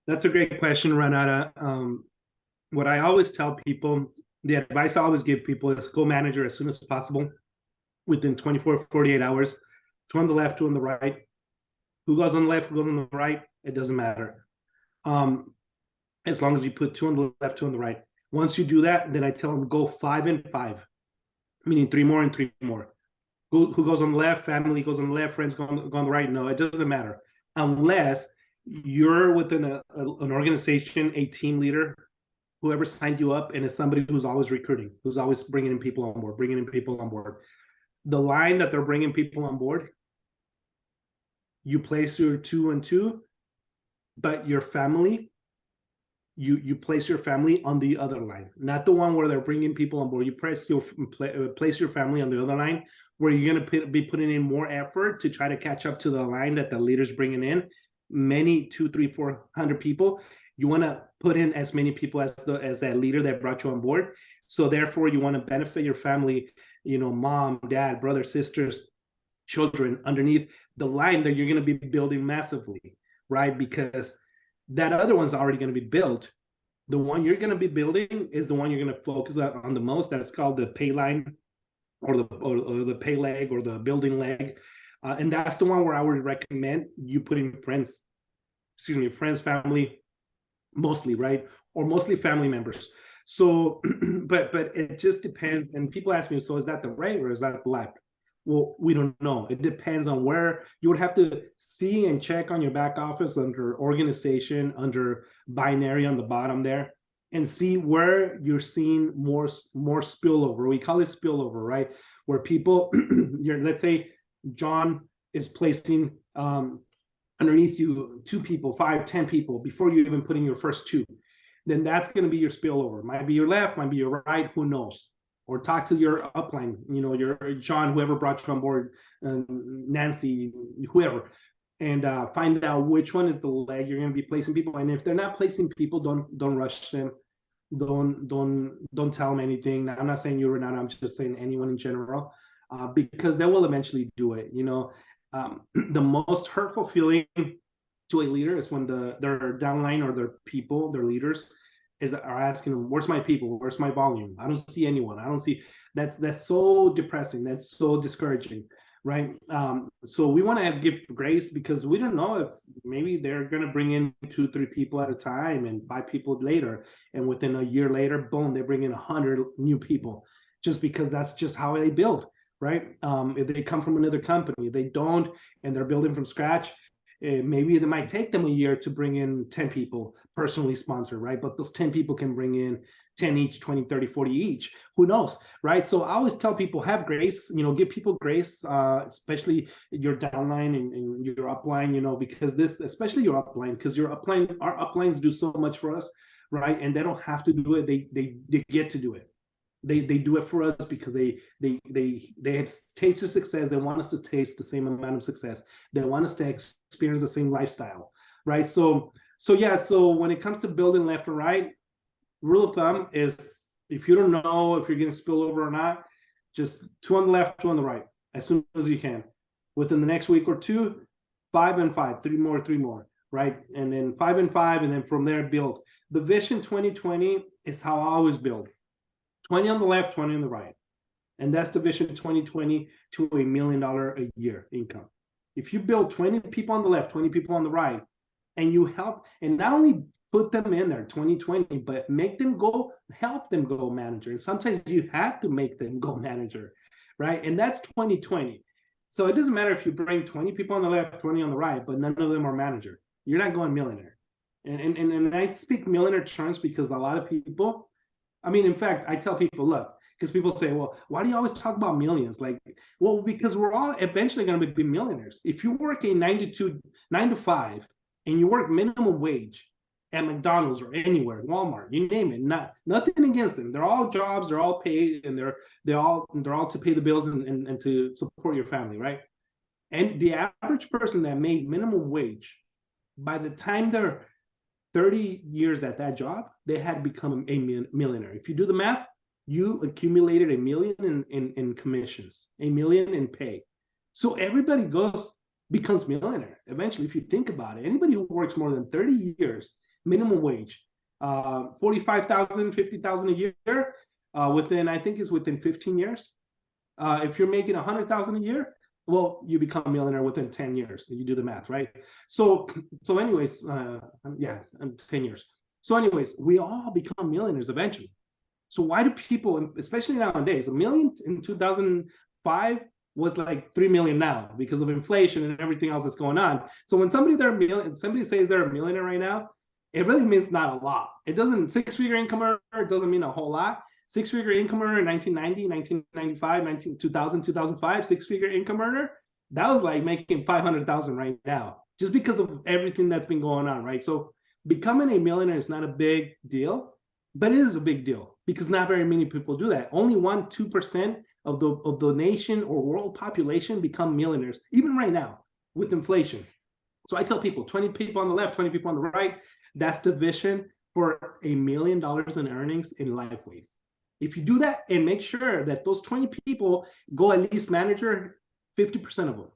That's a great question, Renata. What I always tell people, the advice I always give people is go manager as soon as possible, within 24, 48 hours, two on the left, two on the right. Who goes on the left, who goes on the right, it doesn't matter. As long as you put two on the left, two on the right. Once you do that, then I tell them go 5 and 5, meaning 3 more and 3 more. Who goes on the left, family goes on the left, friends go on the right. No, it doesn't matter. Unless you're within an organization, a team leader, whoever signed you up, and it's somebody who's always recruiting, who's always bringing in people on board. The line that they're bringing people on board, you place your 2 and 2, but your family, you place your family on the other line, not the one where they're bringing people on board. You place your family on the other line, where you're going to be putting in more effort to try to catch up to the line that the leader's bringing in. Many 200, 300, 400 people. You want to put in as many people as that leader that brought you on board. So therefore, you want to benefit your family, mom, dad, brother, sisters, children underneath the line that you're going to be building massively, right? Because that other one's already going to be built. The one you're going to be building is the one you're going to focus on the most. That's called the pay line or the pay leg or the building leg. And that's the one where I would recommend you put in friends, friends, family, mostly, right? Or mostly family members. So, but it just depends. And people ask me, so is that the right or is that the left? Well, we don't know. It depends on where. You would have to see and check on your back office under organization, under binary on the bottom there, and see where you're seeing more spillover. We call it spillover, right? Where people, let's say John is placing underneath you 2 people, 5, 10 people before you even put in your first 2. Then that's going to be your spillover. Might be your left, might be your right, who knows? Or talk to your upline, your John, whoever brought you on board, Nancy, whoever, and find out which one is the leg you're going to be placing people. And if they're not placing people, don't rush them. Don't tell them anything. I'm not saying you or not. I'm just saying anyone in general, because they will eventually do it. The most hurtful feeling to a leader is when their downline or their people, their leaders, are asking them, where's my people? Where's my volume? I don't see anyone. I don't see. That's so depressing. That's so discouraging, right? So we want to give grace, because we don't know if maybe they're going to bring in 2, 3 people at a time and 5 people later. And within a year later, boom, they bring in 100 new people, just because that's just how they build, right? If they come from another company, they don't, and they're building from scratch. Maybe it might take them a year to bring in 10 people personally sponsored, right? But those 10 people can bring in 10 each, 20, 30, 40 each, who knows, right? So I always tell people, have grace, give people grace, especially your downline and your upline, because especially your upline, because our uplines do so much for us, right? And they don't have to do it. They get to do it. They do it for us because they have tasted success. They want us to taste the same amount of success. They want us to experience the same lifestyle, right? So when it comes to building left and right, rule of thumb is, if you don't know if you're going to spill over or not, just 2 on the left, 2 on the right, as soon as you can. Within the next week or 2, 5 and 5, 3 more, right? And then 5 and 5, and then from there build. The Vision 2020 is how I always build. 20 on the left, 20 on the right. And that's the Vision 2020 to $1 million a year income. If you build 20 people on the left, 20 people on the right, and you help, and not only put them in there 2020, but make them go, help them go manager. And sometimes you have to make them go manager, right? And that's 2020. So it doesn't matter if you bring 20 people on the left, 20 on the right, but none of them are manager. You're not going millionaire. And I speak millionaire terms because a lot of people, in fact, I tell people, look, because people say, well, why do you always talk about millions? Well, because we're all eventually going to be millionaires. If you work a 9 to 5, and you work minimum wage at McDonald's or anywhere, Walmart, you name it, nothing against them. They're all jobs, they're all paid, and they're all to pay the bills and to support your family, right? And the average person that made minimum wage, by the time they're 30 years at that job, they had become a millionaire. If you do the math, you accumulated $1 million in commissions, $1 million in pay. So everybody becomes millionaire eventually. If you think about it, anybody who works more than 30 years, minimum wage, 45,000, 50,000 a year, within 15 years. If you're making 100,000 a year, well, you become a millionaire within 10 years. You do the math, right? So anyways, 10 years. So anyways, we all become millionaires eventually. So why do people, especially nowadays, $1 million in 2005 was like 3 million now because of inflation and everything else that's going on. So when somebody says they're a millionaire right now, it really means not a lot. It doesn't, 6-figure income earner, it doesn't mean a whole lot. 6-figure income earner in 1990, 1995, 2000, 2005, 6-figure income earner, that was like making 500,000 right now, just because of everything that's been going on, right? So becoming a millionaire is not a big deal, but it is a big deal because not very many people do that. Only 1-2% of the nation or world population become millionaires, even right now with inflation. So I tell people, 20 people on the left, 20 people on the right, that's the vision for $1 million in earnings in LifeWave. If you do that and make sure that those 20 people go at least manager, 50% of them,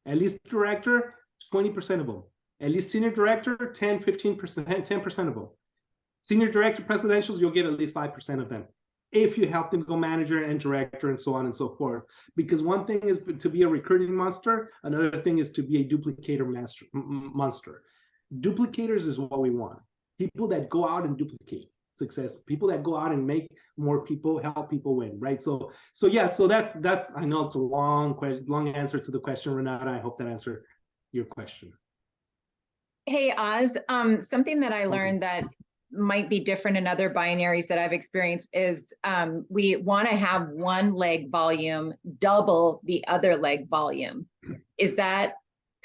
at least director, 20% of them, at least senior director, 10, 15%, 10% of them. Senior director presidentials, you'll get at least 5% of them. if you help them go manager and director and so on and so forth. Because one thing is to be a recruiting monster, another thing is to be a duplicator monster. Duplicators is what we want. People that go out and duplicate success, people that go out and make more people, help people win, right? So yeah, so that's I know it's a long answer to the question, Renata. I hope that answered your question. Hey, Oz, something that I learned that might be different in other binaries that I've experienced is we want to have one leg volume double the other leg volume. Is that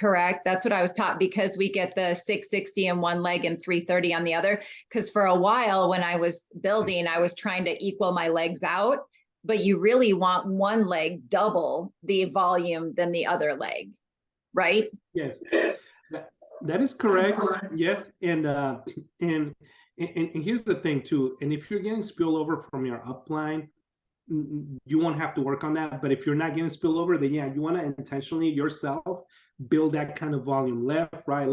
correct? That's what I was taught, because we get the 660 in one leg and 330 on the other. Because for a while when I was building, I was trying to equal my legs out, but you really want one leg double the volume than the other leg, right? Yes, that is correct. Yes, and here's the thing too. And if you're getting spillover from your upline, you won't have to work on that. But if you're not getting spillover, then yeah, you want to intentionally yourself build that kind of volume, left, right,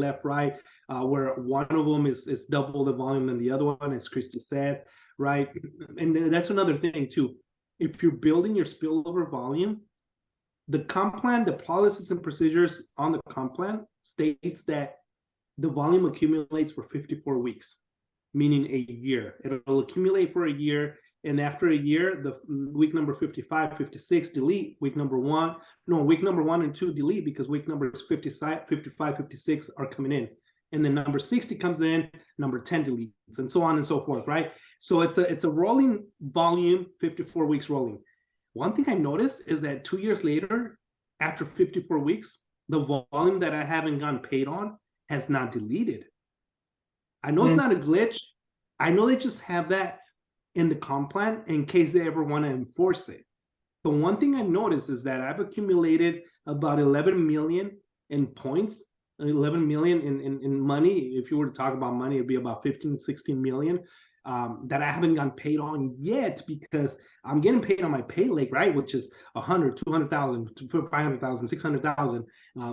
where one of them is double the volume than the other one, as Christy said, right? And that's another thing too. If you're building your spillover volume, the comp plan, the policies and procedures on the comp plan states that the volume accumulates for 54 weeks, meaning a year. It'll accumulate for a year. And after a year, the week number 55, 56, delete. Week number 1 and 2 delete, because week numbers 55, 56 are coming in. And then number 60 comes in, number 10 deletes, and so on and so forth, right? So it's a rolling volume, 54 weeks rolling. One thing I noticed is that 2 years later, after 54 weeks, the volume that I haven't gotten paid on has not deleted. I know it's not a glitch. I know they just have that in the comp plan in case they ever want to enforce it. But one thing I noticed is that I've accumulated about 11 million in points, 11 million in money. If you were to talk about money, it'd be about 15, 16 million that I haven't gotten paid on yet, because I'm getting paid on my pay leg, right? Which is 100, 200,000, 500,000, 600,000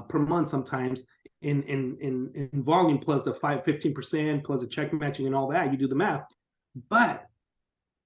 per month sometimes in volume, plus the 15% plus the check matching and all that. You do the math. But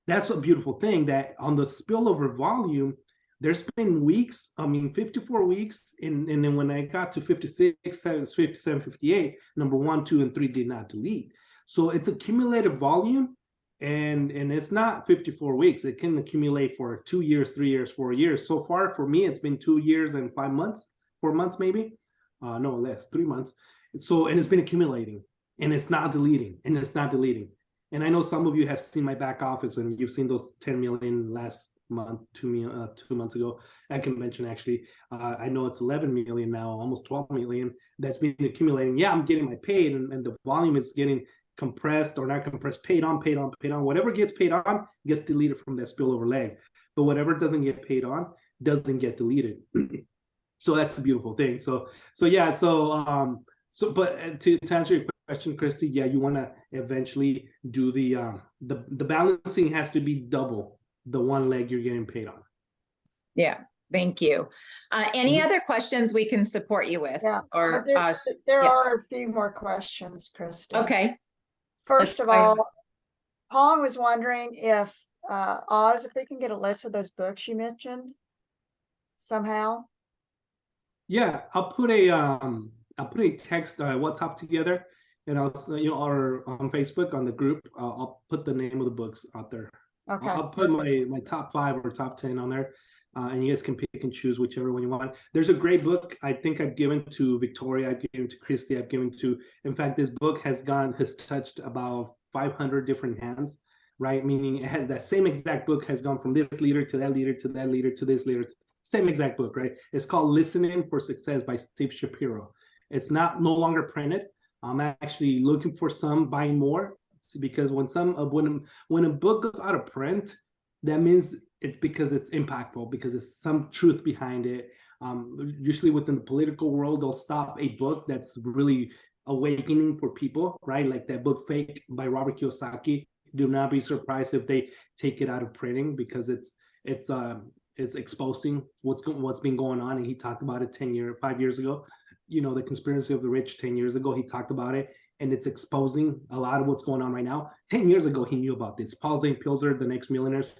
that's a beautiful thing, that on the spillover volume, there's been weeks, 54 weeks, and then when I got to 56, 57, 58, number 1, 2, and 3 did not delete. So it's accumulated volume, and it's not 54 weeks. It can accumulate for 2 years, 3 years, 4 years. So far for me, it's been 2 years and 5 months, 4 months maybe, no less, 3 months. So, and it's been accumulating, and it's not deleting, and it's not deleting. And I know some of you have seen my back office, and you've seen those 10 million last month, 2 months ago at convention. Actually, I know it's 11 million now, almost 12 million that's been accumulating. Yeah, I'm getting my paid, and the volume is getting compressed or not compressed, paid on. Whatever gets paid on gets deleted from that spillover leg, but whatever doesn't get paid on doesn't get deleted. So that's a beautiful thing. So but to answer your question, Christy, yeah, you want to eventually do the balancing has to be double the one leg you're getting paid on. Yeah, thank you. Any other questions we can support you with? Yeah, Or there yes. are a few more questions, Christy. Okay. First of fine. all, Paul was wondering if Oz, if we can get a list of those books you mentioned somehow. Yeah, I'll put a text WhatsApp together, and I'll or on Facebook on the group. I'll put the name of the books out there. Okay. I'll put my top 5 or top 10 on there, and you guys can pick and choose whichever one you want. There's a great book I think I've given to Victoria, I've given to Christy, I've given to. In fact, this book has touched about 500 different hands, right? Meaning it has that same exact book has gone from this leader to that leader to that leader to this leader. Same exact book, right? It's called Listening for Success by Steve Shapiro. It's no longer printed. I'm actually looking for some, buying more, because when a book goes out of print, that means it's because it's impactful, because it's some truth behind it. Usually within the political world, they'll stop a book that's really awakening for people, right? Like that book Fake by Robert Kiyosaki. Do not be surprised if they take it out of printing, because it's exposing what's been going on. And he talked about it 5 years ago. The conspiracy of the rich 10 years ago, he talked about it, and it's exposing a lot of what's going on right now. 10 years ago, he knew about this. Paul Zane Pilzer, The Next Millionaires,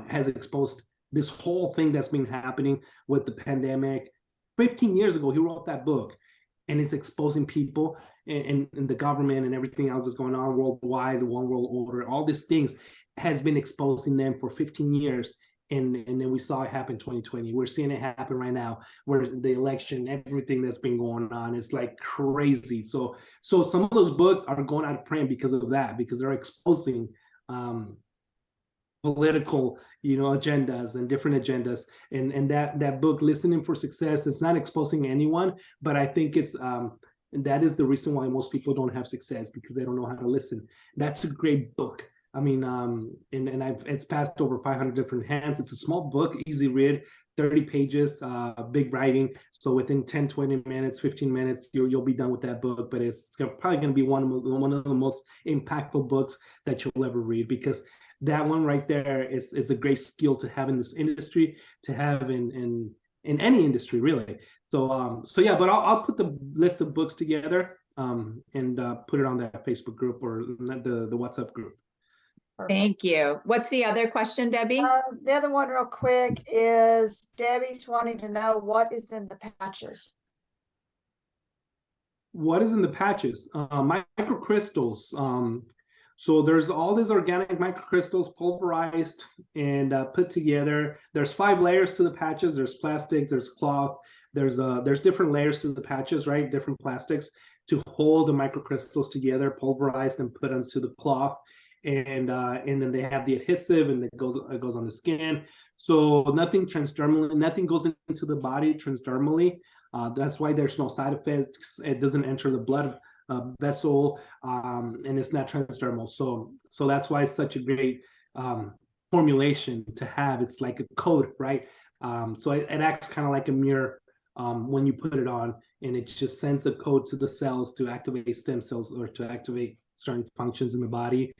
has exposed this whole thing that's been happening with the pandemic. 15 years ago, he wrote that book, and it's exposing people and the government and everything else that's going on worldwide, the one world order, all these things has been exposing them for 15 years. And then we saw it happen in 2020. We're seeing it happen right now, where the election, everything that's been going on, it's like crazy. So some of those books are going out of print because of that, because they're exposing political, agendas and different agendas. And that book, Listening for Success, it's not exposing anyone, but I think it's that is the reason why most people don't have success, because they don't know how to listen. That's a great book. I mean, it's passed over 500 different hands. It's a small book, easy read, 30 pages, big writing. So within 10, 20 minutes, 15 minutes, you'll be done with that book. But it's probably going to be one of the most impactful books that you'll ever read, because that one right there is a great skill to have in this industry, to have in any industry, really. So yeah, but I'll put the list of books together and put it on that Facebook group or the WhatsApp group. Thank you. What's the other question, Debbie? The other one real quick is Debbie's wanting to know what is in the patches. What is in the patches? Microcrystals. So there's all these organic microcrystals pulverized and put together. There's 5 layers to the patches. There's plastic, there's cloth, there's different layers to the patches, right? Different plastics to hold the microcrystals together, pulverized and put onto the cloth. And then they have the adhesive, and it goes on the skin. So nothing transdermally, nothing goes into the body transdermally. That's why there's no side effects. It doesn't enter the blood vessel, and it's not transdermal. So that's why it's such a great formulation to have. It's like a coat, right? So it acts kind of like a mirror when you put it on, and it just sends a code to the cells to activate stem cells or to activate certain functions in the body,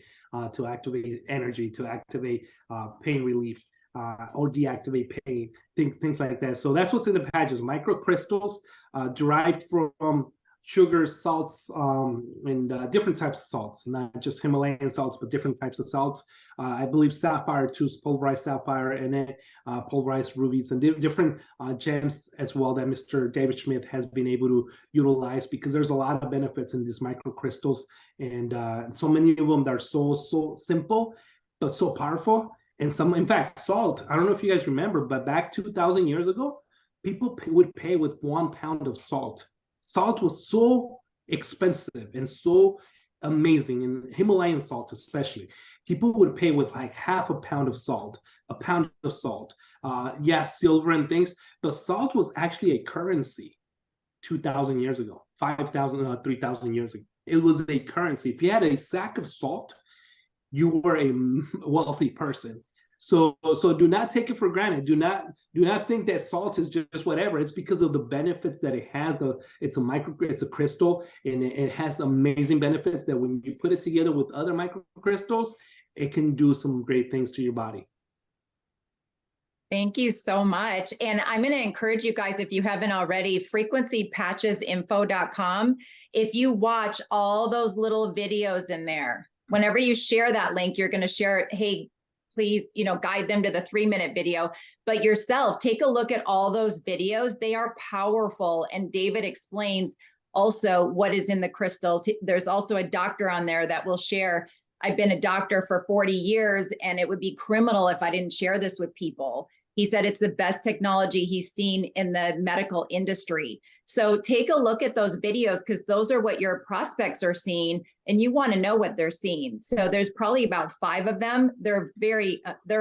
to activate energy, to activate pain relief, or deactivate pain, things like that. So that's what's in the patches: microcrystals derived from sugars, salts, and different types of salts, not just Himalayan salts, but different types of salts. I believe sapphire too, pulverized sapphire, and then pulverized rubies, and different gems as well that Mr. David Schmidt has been able to utilize, because there's a lot of benefits in these microcrystals, and so many of them that are so simple but so powerful. And some, in fact, salt. I don't know if you guys remember, but back 2,000 years ago, people would pay with 1 pound of salt. Salt was so expensive and so amazing, and Himalayan salt especially. People would pay with like half a pound of salt, a pound of salt. Yes, silver and things, but salt was actually a currency 2,000 years ago, 5,000, 3,000 years ago. It was a currency. If you had a sack of salt, you were a wealthy person. So do not take it for granted. Do not think that salt is just whatever. It's because of the benefits that it has. It's a crystal, and it has amazing benefits that when you put it together with other microcrystals, it can do some great things to your body. Thank you so much. And I'm going to encourage you guys, if you haven't already, frequencypatchesinfo.com. If you watch all those little videos in there, whenever you share that link, you're going to share, hey, please, guide them to the 3-minute video, but yourself, take a look at all those videos. They are powerful. And David explains also what is in the crystals. There's also a doctor on there that will share, I've been a doctor for 40 years, and it would be criminal if I didn't share this with people. He said it's the best technology he's seen in the medical industry. So take a look at those videos, because those are what your prospects are seeing, and you want to know what they're seeing. So there's probably about 5 of them. They're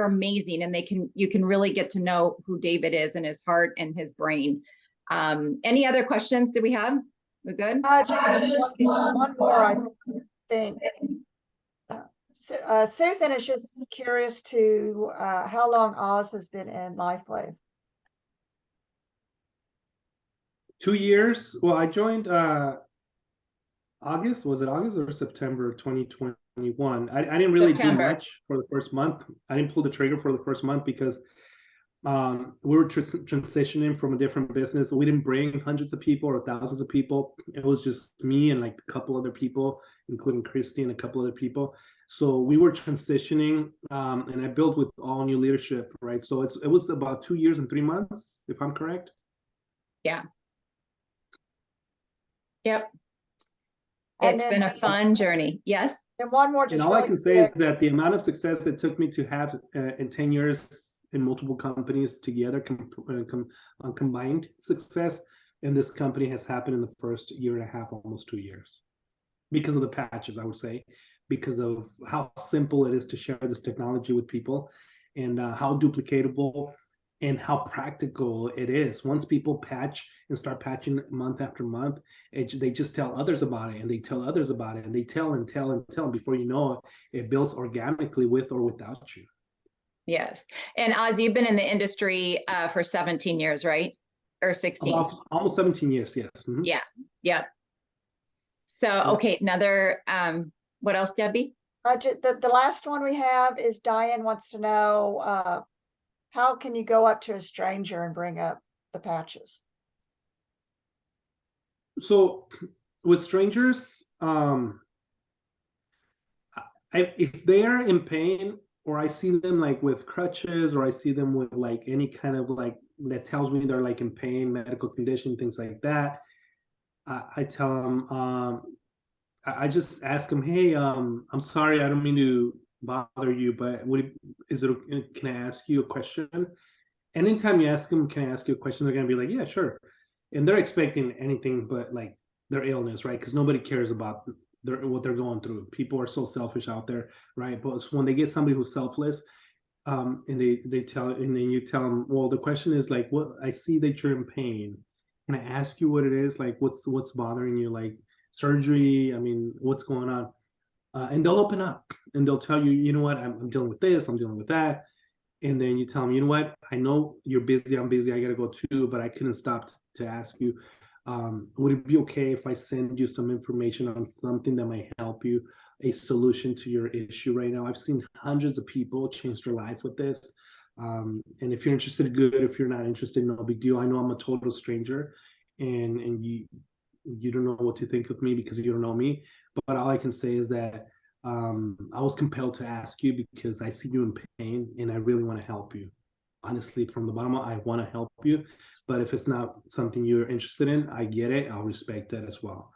amazing, and you can really get to know who David is and his heart and his brain. Any other questions do we have? We're good? Just one more, I think. Susan is just curious to how long Oz has been in LifeWave. 2 years. Well, I joined August. Was it August or September 2021? I didn't really do much for the first month. I didn't pull the trigger for the first month because we were transitioning from a different business. We didn't bring hundreds of people or thousands of people. It was just me and like a couple other people, including Christy and a couple other people. So we were transitioning, and I built with all new leadership, right? So it was about 2 years and 3 months, if I'm correct. Yeah. Yep. And It's then- been a fun journey. Yes. And one more, And just all I really can say is quick. that the amount of success it took me to have in 10 years in multiple companies together, combined success, and this company has happened in the first year and a half, almost 2 years, because of the patches, I would say, because of how simple it is to share this technology with people, and how duplicatable and how practical it is. Once people patch and start patching month after month, they just tell others about it, and they tell others about it, and they tell and tell and tell. And before you know it, it builds organically with or without you. Yes. And Oz, you've been in the industry for 17 years, right? Or 16? Almost 17 years, yes. Mhm. Yeah. Yep. So, okay, another, what else, Debbie? The last one we have is Diane wants to know, how can you go up to a stranger and bring up the patches? So with strangers, if they're in pain, or I see them like with crutches, or I see them with like any kind of like that tells me they're like in pain, medical condition, things like that, I tell them, I just ask them, hey, I'm sorry, I don't mean to bother you, but can I ask you a question? Anytime you ask them, can I ask you a question, they're gonna be like, yeah, sure. And they're expecting anything but like their illness, right? Because nobody cares about what they're going through. People are so selfish out there, right? But when they get somebody who's selfless, and they tell, and then you tell them, well, the question is like, what, I see that you're in pain. Can I ask you what it is? Like, what's bothering you? Like surgery? I mean, what's going on? And they'll open up and they'll tell you, you know what, I'm dealing with this, I'm dealing with that. And then you tell them, you know what, I know you're busy, I'm busy, I gotta go too, but I couldn't stop to ask you, would it be okay if I send you some information on something that might help you, a solution to your issue right now? I've seen hundreds of people change their life with this. And if you're interested, good. If you're not interested, no big deal. I know I'm a total stranger, and you don't know what to think of me because you don't know me. But all I can say is that I was compelled to ask you because I see you in pain and I really want to help you. Honestly, from the bottom up, I want to help you. But if it's not something you're interested in, I get it. I'll respect that as well.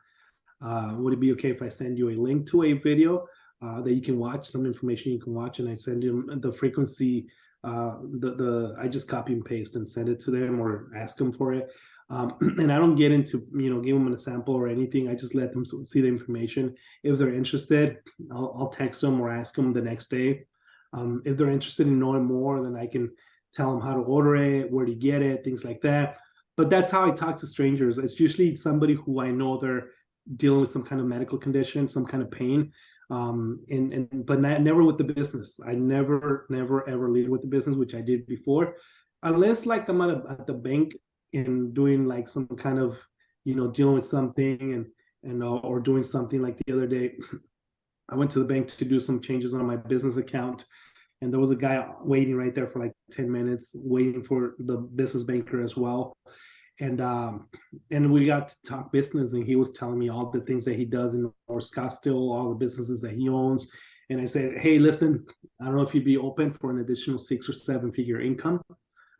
Would it be okay if I send you a link to a video that you can watch, some information you can watch, and I send you the frequency, I just copy and paste and send it to them or ask them for it. And I don't get into, give them a sample or anything. I just let them see the information. If they're interested, I'll text them or ask them the next day. If they're interested in knowing more, then I can tell them how to order it, where to get it, things like that. But that's how I talk to strangers. It's usually somebody who I know they're dealing with some kind of medical condition, some kind of pain. But never with the business. I never ever lead with the business, which I did before, unless like I'm at the bank and doing like some kind of, dealing with something and or doing something. Like the other day, I went to the bank to do some changes on my business account, and there was a guy waiting right there for like 10 minutes, waiting for the business banker as well. And we got to talk business, and he was telling me all the things that he does in North Scottsdale, all the businesses that he owns. And I said, hey, listen, I don't know if you'd be open for an additional 6 or 7 figure income.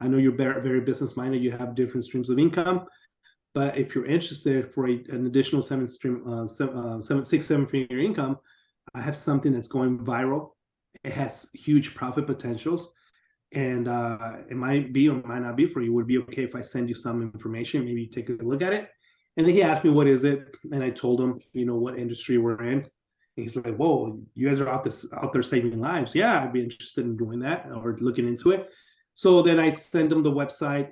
I know you're very business minded, you have different streams of income, but if you're interested for an additional 7 figure income, I have something that's going viral. It has huge profit potentials, and it might be or might not be for you. Would it be okay if I send you some information? Maybe you take a look at it. And then he asked me, what is it? And I told him, what industry we're in. And he's like, whoa, you guys are out there saving lives. Yeah, I'd be interested in doing that or looking into it. So then I sent him the website.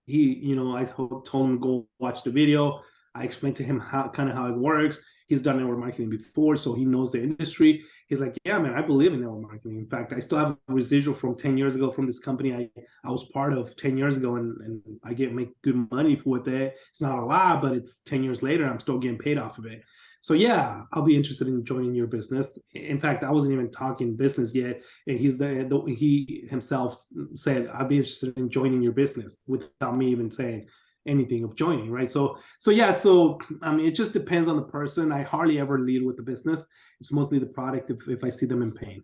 I told him to go watch the video. I explained to him how it works. He's done network marketing before, so he knows the industry. He's like, yeah, man, I believe in network marketing. In fact, I still have a residual from 10 years ago from this company I was part of 10 years ago, and I make good money with it. It's not a lot, but it's 10 years later, I'm still getting paid off of it. So yeah, I'll be interested in joining your business. In fact, I wasn't even talking business yet, and he himself said I'd be interested in joining your business without me even saying anything of joining, right? So yeah, so I mean, it just depends on the person. I hardly ever lead with the business. It's mostly the product if I see them in pain.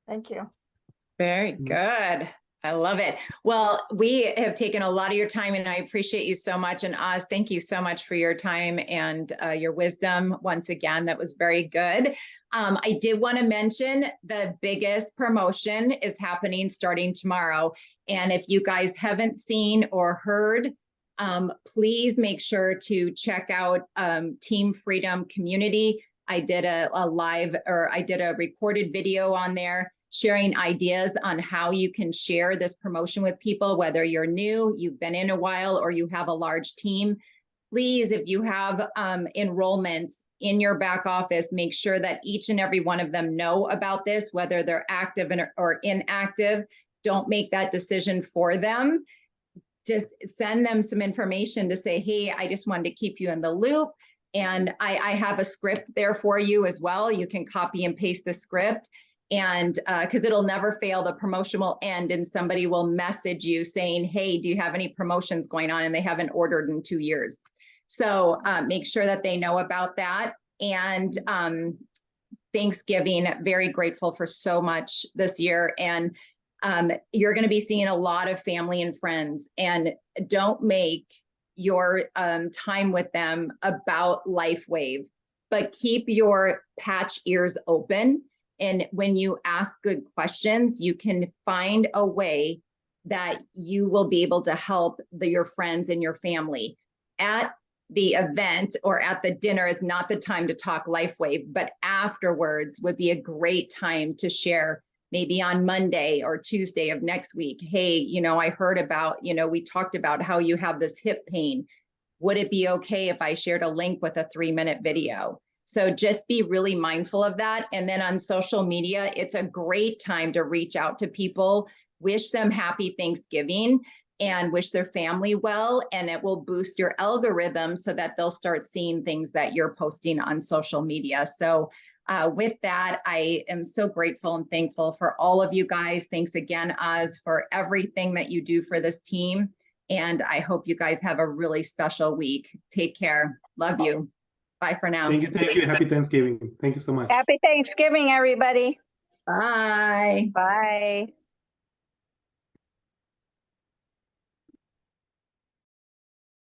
Thank you. Very good. I love it. Well, we have taken a lot of your time and I appreciate you so much. And Oz, thank you so much for your time and your wisdom. Once again, that was very good. I did want to mention the biggest promotion is happening starting tomorrow. And if you guys haven't seen or heard, please make sure to check out Team Freedom Community. I did a recorded video on there, sharing ideas on how you can share this promotion with people, whether you're new, you've been in a while, or you have a large team. Please, if you have enrollments in your back office, make sure that each and every one of them know about this, whether they're active or inactive. Don't make that decision for them. Just send them some information to say, hey, I just wanted to keep you in the loop. And I have a script there for you as well. You can copy and paste the script. And because it'll never fail, the promotion will end and somebody will message you saying, hey, do you have any promotions going on? And they haven't ordered in 2 years. So make sure that they know about that. And Thanksgiving, very grateful for so much this year. And you're going to be seeing a lot of family and friends, and don't make your time with them about LifeWave, but keep your patch ears open. And when you ask good questions, you can find a way that you will be able to help your friends and your family. At the event or at the dinner is not the time to talk LifeWave, but afterwards would be a great time to share, maybe on Monday or Tuesday of next week. Hey, you know, I heard about, you know, we talked about how you have this hip pain. Would it be okay if I shared a link with a 3-minute video? So just be really mindful of that. And then on social media, it's a great time to reach out to people, wish them happy Thanksgiving and wish their family well. And it will boost your algorithm so that they'll start seeing things that you're posting on social media. So with that, I am so grateful and thankful for all of you guys. Thanks again, Oz, for everything that you do for this team. And I hope you guys have a really special week. Take care. Love you. Bye for now. Thank you. Happy Thanksgiving. Thank you so much. Happy Thanksgiving, everybody. Bye. Bye.